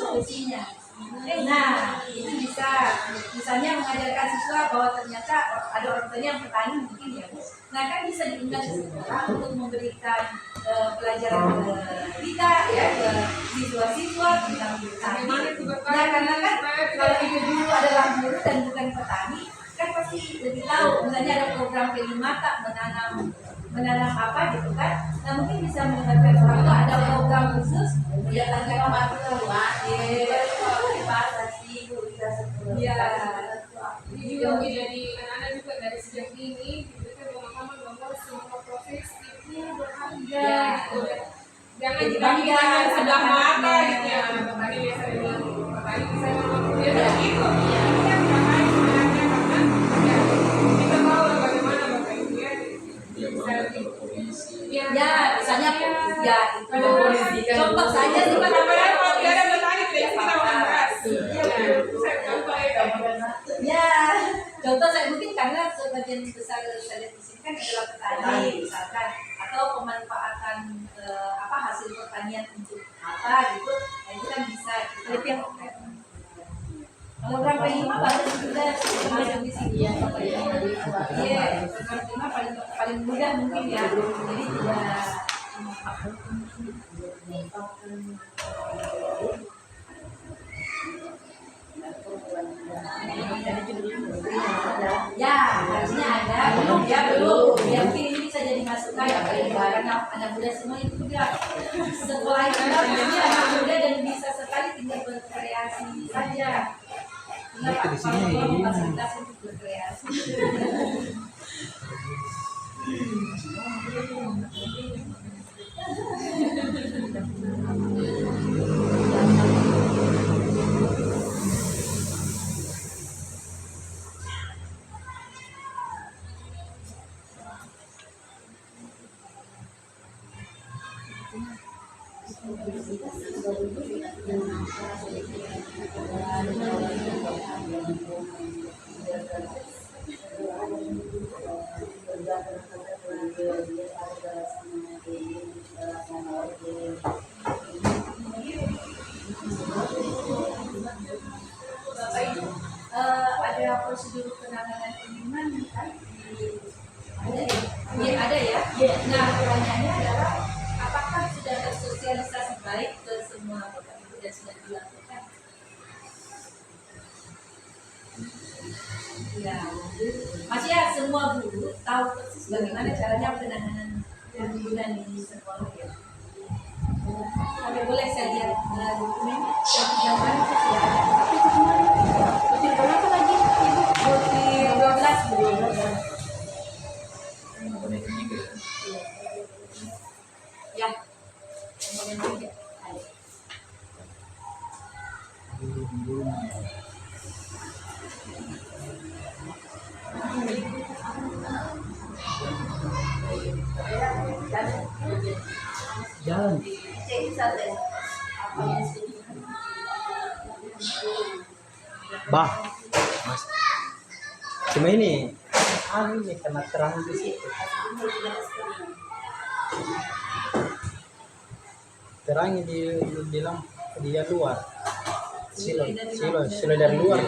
profesinya. Nah, itu bisa misalnya mengajarkan siswa bahwa ternyata ada orang tuanya yang petani mungkin ya. Nah, kan bisa diundang ke sekolah untuk memberikan pelajaran ke kita ya, ke siswa-siswa tentang petani. Nah, karena kan kalau ibu guru adalah guru dan bukan petani, kan pasti lebih tahu. Misalnya ada program Pelimata menanam apa gitu kan. Nah, mungkin bisa melibatkan orang tua, ada program khusus mendatangkan orang tua. Iya. Ini juga mungkin jadi anak-anak juga dari sejak dini kita pemahaman bahwa semua proses itu berharga. Gitu. Jangan dibandingkan sebelah mata gitu ya. Petani biasa bilang petani bisa dia begitu. Kita jangan sebenarnya karena ya, kita tahu lah bagaimana bapak ibu ya. Dia mau berpolisi. Ya, misalnya ya itu polisi kan. contoh saja sih Pak. Kalau tidak ada petani tidak kita membahas. Saya contoh Ya, contoh saya mungkin karena sebagian besar saya lihat di sini kan adalah petani misalkan, atau pemanfaatan hasil pertanian untuk apa gitu, nah, itu kan bisa kita yang program P5 bagus juga termasuk di sini ya. Iya, program P5 paling mudah mungkin ya. Jadi tidak ya, harusnya ada, belum ya belum. Ya mungkin ini bisa jadi masukan ya karena anak muda semua itu juga sekolah itu harusnya anak muda dan bisa sekali tinggal berkreasi saja. Tinggal kalau fasilitas untuk berkreasi. Bapak Ibu, ada prosedur penanganan pengiriman kan? Ada ya? Iya ada ya. Nah pertanyaannya adalah apakah sudah tersosialisasi baik ke semua Bapak Ibu dan sudah dilakukan? Ya, masih ya semua guru tahu persis bagaimana caranya penanganan perhimpunan di sekolah ya. Oke, boleh saya lihat dokumen yang gambar itu sudah ada. Tapi itu kemarin butir berapa lagi? Ibu butir 12 ya. Komponen 3. Jalan. Bah, Mas. Cuma ini kena terang di situ. Terangnya bilang dia luar. Silo dari luar. Silo dari luar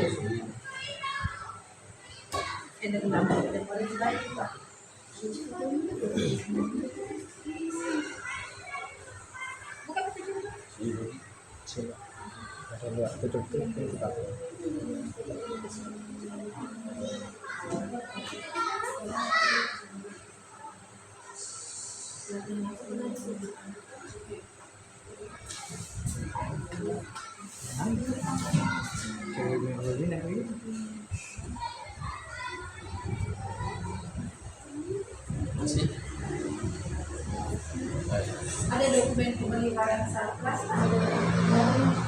betul-betul. Masih. Ada dokumen pemeliharaan sarplas.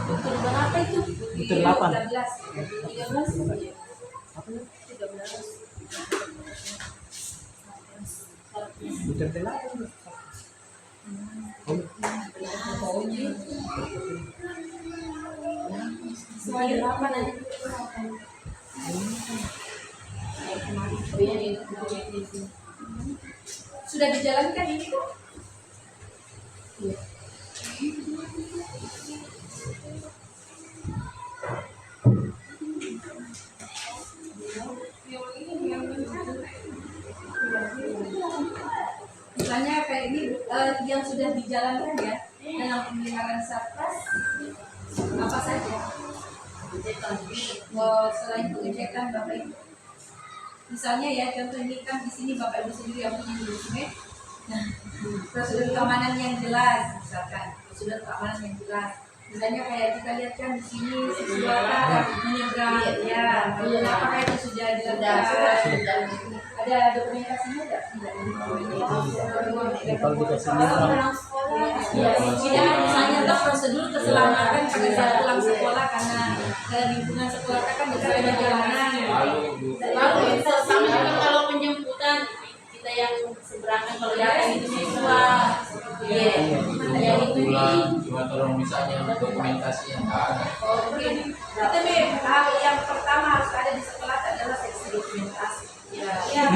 Butir berapa itu? Butir 8. 13. Butir delapan. Semuanya berapa nanti? Sudah dijalankan ini tuh? dijalankan ya dalam pemeliharaan satgas apa saja? Selain pengecekan Bapak Ibu, misalnya ya contoh ini kan di sini Bapak Ibu sendiri yang punya dokumen. Nah, prosedur keamanan yang jelas, misalkan prosedur keamanan yang jelas. Misalnya kayak kita lihat kan di sini siswa menyeberang, ya, apakah itu sudah dilakukan? Ada dokumentasinya tidak? Kalau dikasihnya Ya, misalnya ada prosedur keselamatan pada saat pulang sekolah karena lingkungan sekolah kan berada di jalanan. Lalu itu sama juga kalau penjemputan kita yang seberangan kalau datang itu siswa. Iya. Yang itu cuma kalau misalnya dokumentasi yang nggak ada. Oke, tapi hal yang pertama harus ada di sekolah adalah seksi dokumentasi. Ya,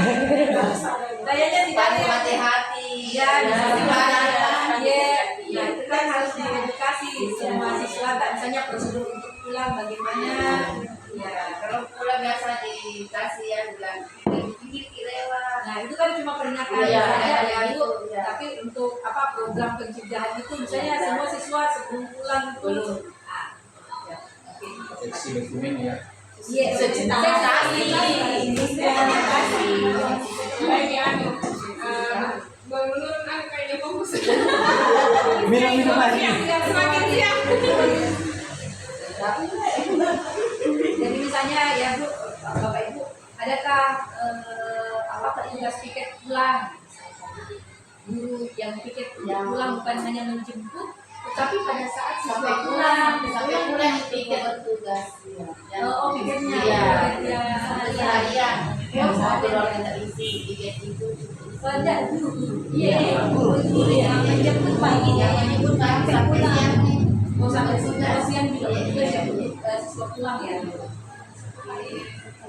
kayaknya tidak ada yang hati-hati. ya, ya, ya, itu kan harus diedukasi semua siswa. Misalnya prosedur untuk pulang bagaimana? Ya, Kalau pulang biasa dikasih yang bilang pikir lewat. nah itu kan cuma peringatan Iya, saja iya, ya itu. iya. Tapi untuk apa program pencegahan itu misalnya semua siswa sebelum pulang itu. Belum. Ah, ya, oke. Seksi dokumen ya. Iya, Seksi Baik ya, menurut aku kayaknya fokus. minum lagi. Semakin siang. Jadi misalnya ya Bu, Bapak Ibu, adakah apa petugas piket pulang? Guru yang piket pulang bukan hanya menjemput, tetapi pada saat siswa pulang, Sampai pulang pikir bertugas. oh piketnya, Iya. piketnya, Seharian. Satu orang terisi pikir itu. pada guru, iya, guru yang menjemput pagi, Yang menyebut sampai siang. oh sampai siang juga petugas yang siswa pulang ya.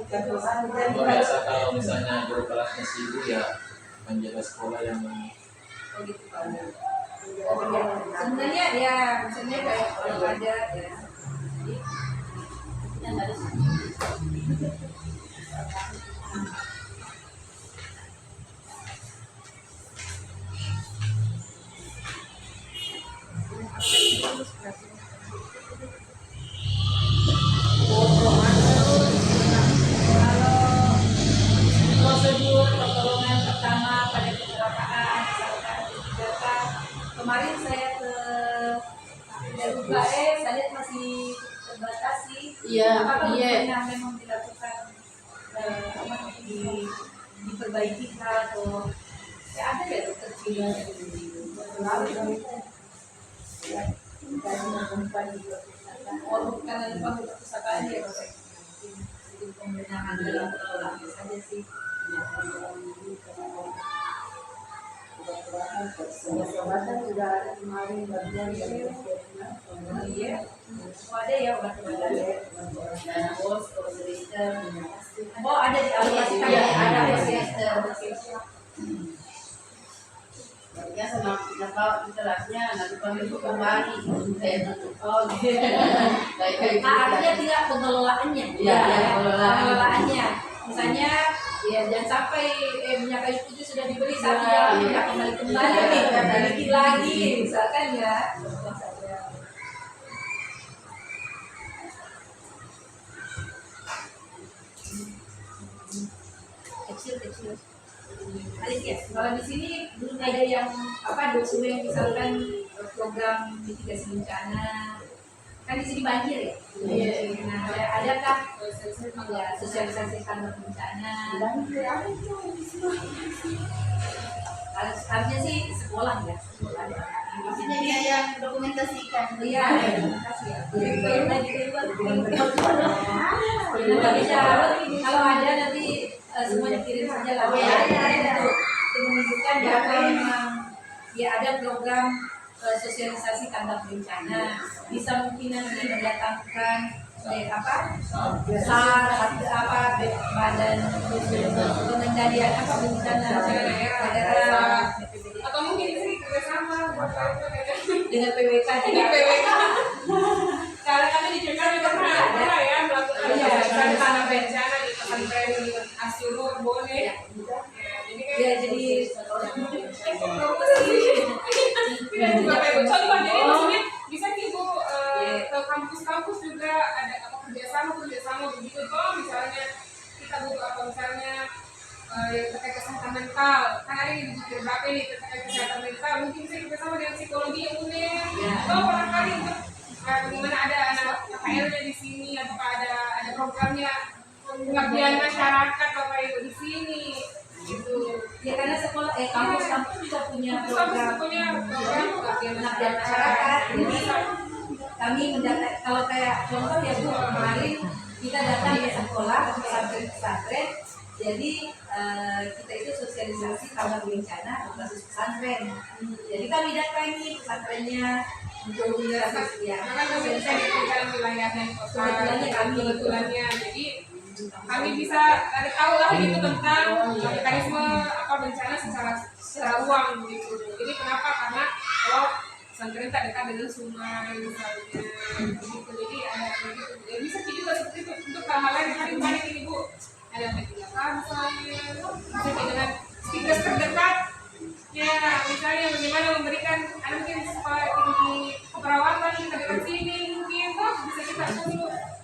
Luar biasa kalau misalnya guru kelasnya sibuk ya penjaga sekolah yang Oh gitu Pak. Oh ya, sebenarnya ya, misalnya kayak kalau ada ya. Yang harus prosedur pertolongan pertama pada kecelakaan misalkan kecelakaan kemarin saya ke UKE saya lihat masih terbatas sih. Iya, Apakah iya. yang memang dilakukan diperbaiki atau ya ada ya dokter jiwa oh bukan lupa perpustakaan ya Bapak itu pembenahan dalam pengelolaan saja sih. Obat-obatan sudah ada kemarin bagian dari Oh iya, oh ada ya obat-obatan ya. dana bos, konsuliter. Oh ada di alokasikan Iya, ya, ada konsuliter. Ya sama kita kelasnya nanti kami itu kembali kayak tutup. Oh gitu. Baik Artinya tidak pengelolaannya. Iya, Ya, pengelolaannya. Misalnya ya jangan sampai minyak kayu putih sudah dibeli satu Iya, yang iya. tidak kembali beli lagi misalkan ya. Kecil. Alis ya, kalau di sini belum ada yang apa dokumen misalkan program mitigasi bencana kan di sini banjir ya. Iya. Nah, adakah ya, sosialisasi tentang bencana? Harusnya sih sekolah ya. Maksudnya dia yang dokumentasikan. Iya, terima kasih ya. Nanti bisa kalau ada nanti semuanya kirim saja lah. Itu menunjukkan bahwa memang ya ada program sosialisasi tanggap bencana. Bisa mungkin nanti mendatangkan badan pengendalian bencana daerah Atau mungkin di sini kerjasama dengan PWK ini PWK. karena kami di Jakarta juga pernah ada Pernah ya melakukan Iya. pemeriksaan tanah bencana di pesantren Asyurur boleh. Ya. Jadi kan ya jadi kampus juga ada apa kerjasama begitu. Kalau misalnya kita butuh apa misalnya yang terkait kesehatan mental, kan ada yang dibutuhkan berapa ini terkait kesehatan mental, mungkin bisa kita sama dengan psikologi yang UNER. Atau barangkali untuk bagaimana ada anak KKL-nya di sini, atau ada programnya pengabdian masyarakat apa itu di sini. Gitu. Ya karena sekolah kampus-kampus juga punya program pengabdian pengabdian masyarakat. Jadi kami mendapat, kalau kayak contoh ya Bu, kemarin kita datang ke sekolah pesantren. Jadi kita itu sosialisasi tanggap bencana berbasis pesantren. Jadi kami datangi pesantrennya untuk kasus ya. Karena kami bisa di wilayahnya kebetulannya. Jadi kami bisa tahu lah gitu tentang mekanisme apa bencana secara uang gitu. Jadi kenapa? Karena kalau pesantren tak dekat dengan sungai misalnya gitu. Jadi ada gitu. Ya bisa juga seperti itu untuk hal-hal lain paling banyak ini Bu. Ada pendidikan misalnya, bisa dengan speakers terdekat. Ya misalnya bagaimana memberikan ada mungkin ini keperawatan kita dekat sini mungkin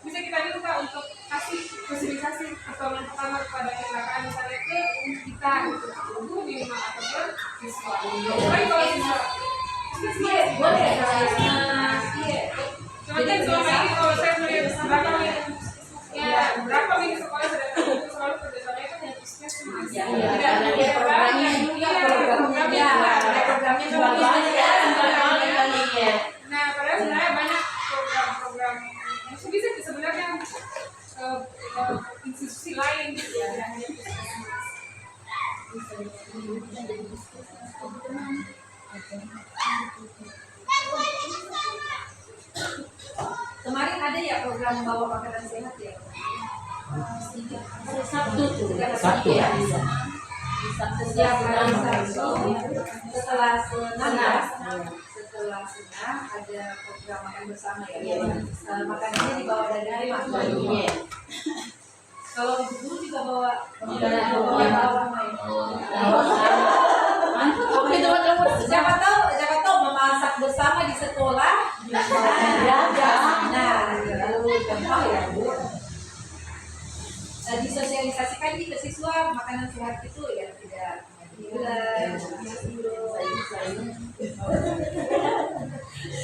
bisa kita minta untuk kasih sosialisasi pertolongan pertama kepada kecelakaan misalnya ke kita untuk di rumah ataupun siswa. Baik kalau siswa Boleh. cuma kan selama ini kalau saya melihat berapa minggu sekolah sudah terbentuk selalu kerjasamanya kan yang puskesmas. Ya, karena dia programnya juga programnya juga banyak. Nah, padahal sebenarnya banyak program-program yang bisa sebenarnya institusi lain gitu ya, tidak hanya puskesmas. Kemarin ada ya program bawa makanan sehat ya. Sabtu ya. Setiap hari Sabtu setelah senam ada program makan bersama ya. Makanannya dibawa dari rumah. Kalau guru juga bawa siapa tahu memasak bersama di sekolah. Nah, lalu gampang ya Bu. Disosialisasikan ke siswa makanan sehat itu ya tidak gula,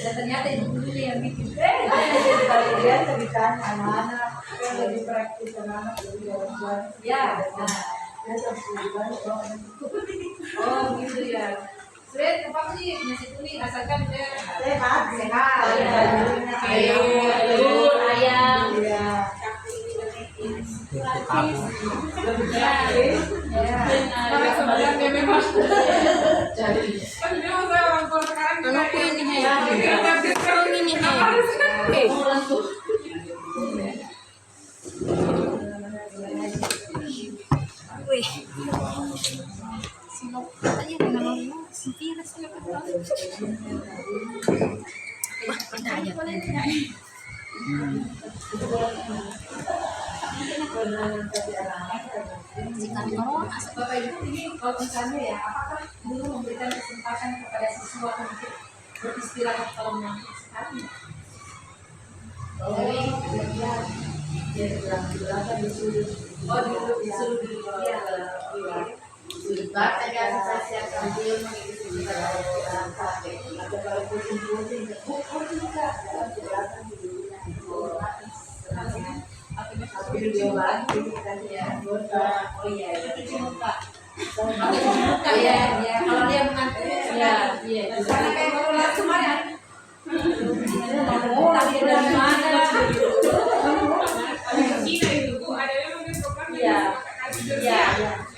dan ternyata itu dulunya yang bikin. Kalian ceritaan anak-anak yang lebih praktis anak-anak lebih orang tua. Ya, Ya sebulan oh gitu ya. Sebenarnya apa sih nasi kuning asalkan dia sehat. ayam. Iya. Karena sebenarnya memang kan memang saya orang tua sekarang juga Bapak Ibu ini kalau misalnya ya, apakah guru memberikan kesempatan kepada siswa untuk beristirahat kalau mengantuk sekali? Jadi Dia bilang disuruh. oh disuruh di Ada kalau pusing-pusing, pusing juga. Silakan dulunya. Video lagi kan ya. oh iya itu cuci muka. Cuci muka ya, kalau dia mengantuk ya. Karena kayak baru langsung kemarin. Tapi dari mana? Cina itu Bu, ada memang dia program Iya.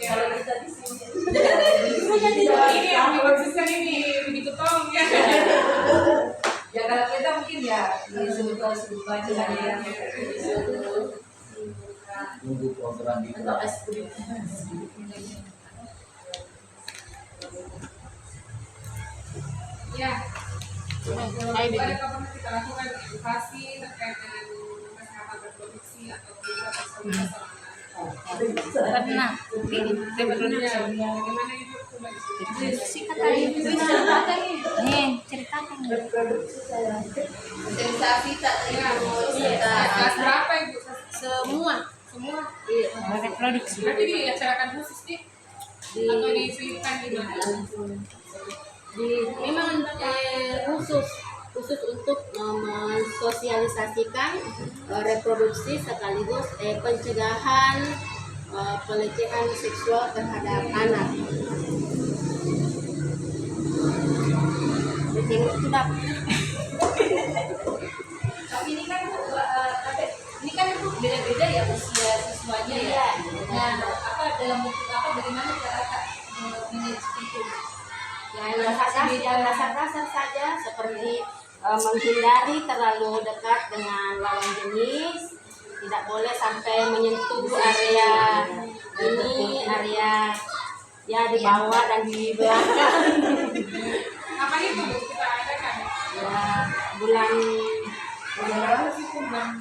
Kalau kita di sini. ini yang dimaksudkan ini begitu tolong ya. Ya kalau kita mungkin ya disebut baca ya. Tunggu program itu. Ya. Ada kapan kita lakukan edukasi terkait dengan kesehatan reproduksi atau bagaimana itu Sikat tadi ceritakan nih, ceritakan. Reproduksi saya. Sensasi tak Kelas berapa ibu? Semua Iya. reproduksi. Nanti diacarakan khusus nih. Atau diselipkan di mana? Memang khusus untuk mensosialisasikan reproduksi sekaligus pencegahan pelecehan seksual terhadap anak. Tengok sudah. Tapi ini kan itu beda-beda ya usia siswanya ya. Nah, apa dalam bentuk apa bagaimana cara manage itu? Yang dasar-dasar saja seperti menghindari terlalu dekat dengan lawan jenis, tidak boleh sampai menyentuh area ini, area ya di bawah dan di belakang. Apa itu bu? Kita adakan. Ya bulan Berapa sih bu? Bulan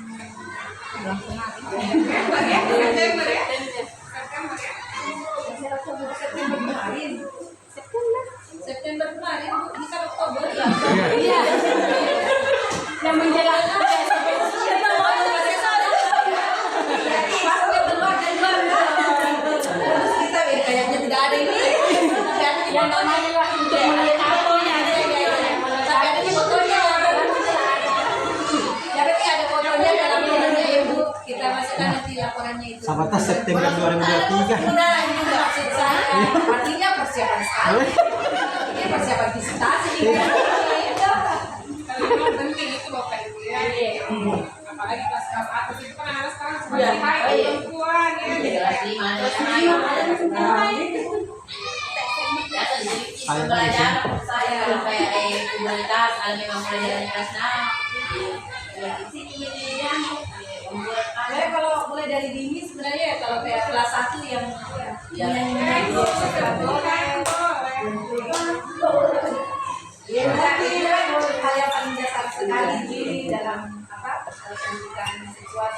September ya? September ya? September ya? September kemarin. September kemarin Bu, ini kan Oktober ya. Iya. Yang menjelang Terus kita kayaknya tidak ada ini. Tapi ada di yang fotonya. namanya untuk melengkapinya Tapi ada di fotonya. Ya berarti ada fotonya dalam videonya ya Bu. Kita masukkan nanti laporannya itu. Sahabat September 2023. Nah, ini juga maksud saya. Artinya persiapan sekali. Ini persiapan visitasi. Tapi memang penting itu bapak ibu ya. Apalagi kelas atas itu kan anak sekarang sebagai hai perempuan ya. Belajar saya kayak komunitas, memang pelajaran kelas 6. Saya kalau mulai dari dini sebenarnya ya kalau kayak kelas 1 yang nyanyi ya ini hal yang paling dasar sekali di dalam pendidikan seksual.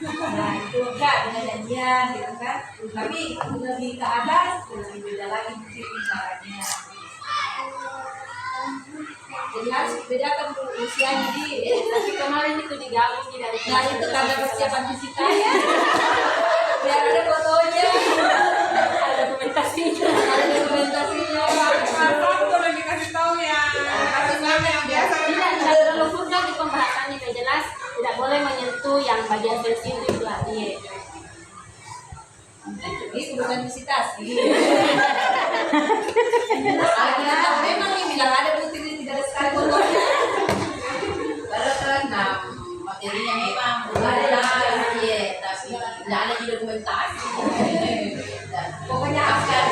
Nah itu enggak dengan janjian gitu kan, tapi lebih ke atas lebih beda lagi mungkin caranya. Jadi harus bedakan dulu usianya di. tapi kemarin itu digabung dari Nah itu karena persiapan visitanya. Biar ada fotonya, ada dokumentasinya. ada dokumentasinya. Apa boleh dikasih tahu ya? Kasih nama yang biasa. Tidak terlalu vulgar di pembahasannya, yang jelas tidak boleh menyentuh yang bagian sensitif itu artinya. Ini bukan visitasi. Alkitab memang ini bilang ada bukti ini tidak ada sekali fotonya. Kalau kan materinya memang ada ya, tapi tidak ada di dokumentasi. Pokoknya akan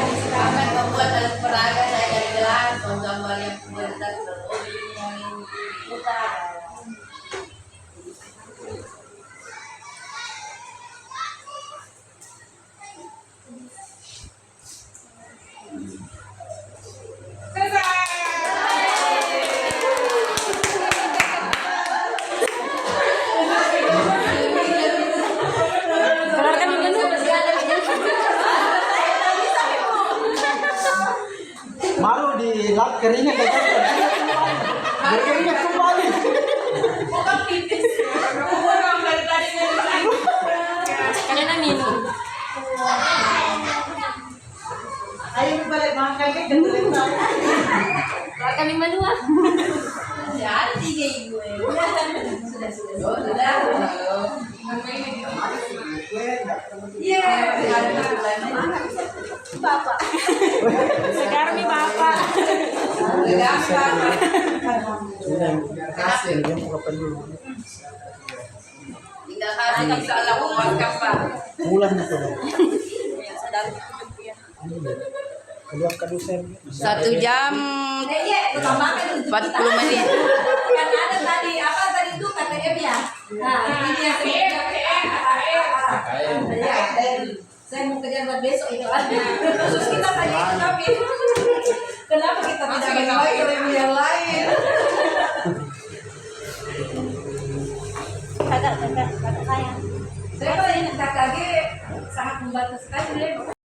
membuat dalam peraga saya dari gelas, gambar yang kualitas yang putar. Malu di lap keringat berkeringat kembali. Kalian minum. Ayo balik makan ke kendaraan. Kami menua. Ya ada 3 ibu ya. Sudah. Iya, Bapak. Sekarang nih bapak. Sudah kasih dia mau kapan dulu. Tinggal kasih bisa lakukan Pak. Bulan itu. Keluar kadusen. 1 jam 40 menit. Kan ada tadi apa tadi itu KTM ya. Nah, ini dia saya mau kerja buat besok itu kan. Khusus kita tadi itu tapi kenapa kita tidak menilai ilmu yang lain? Kakak saya. Saya kalau ini KKG sangat membantu sekali.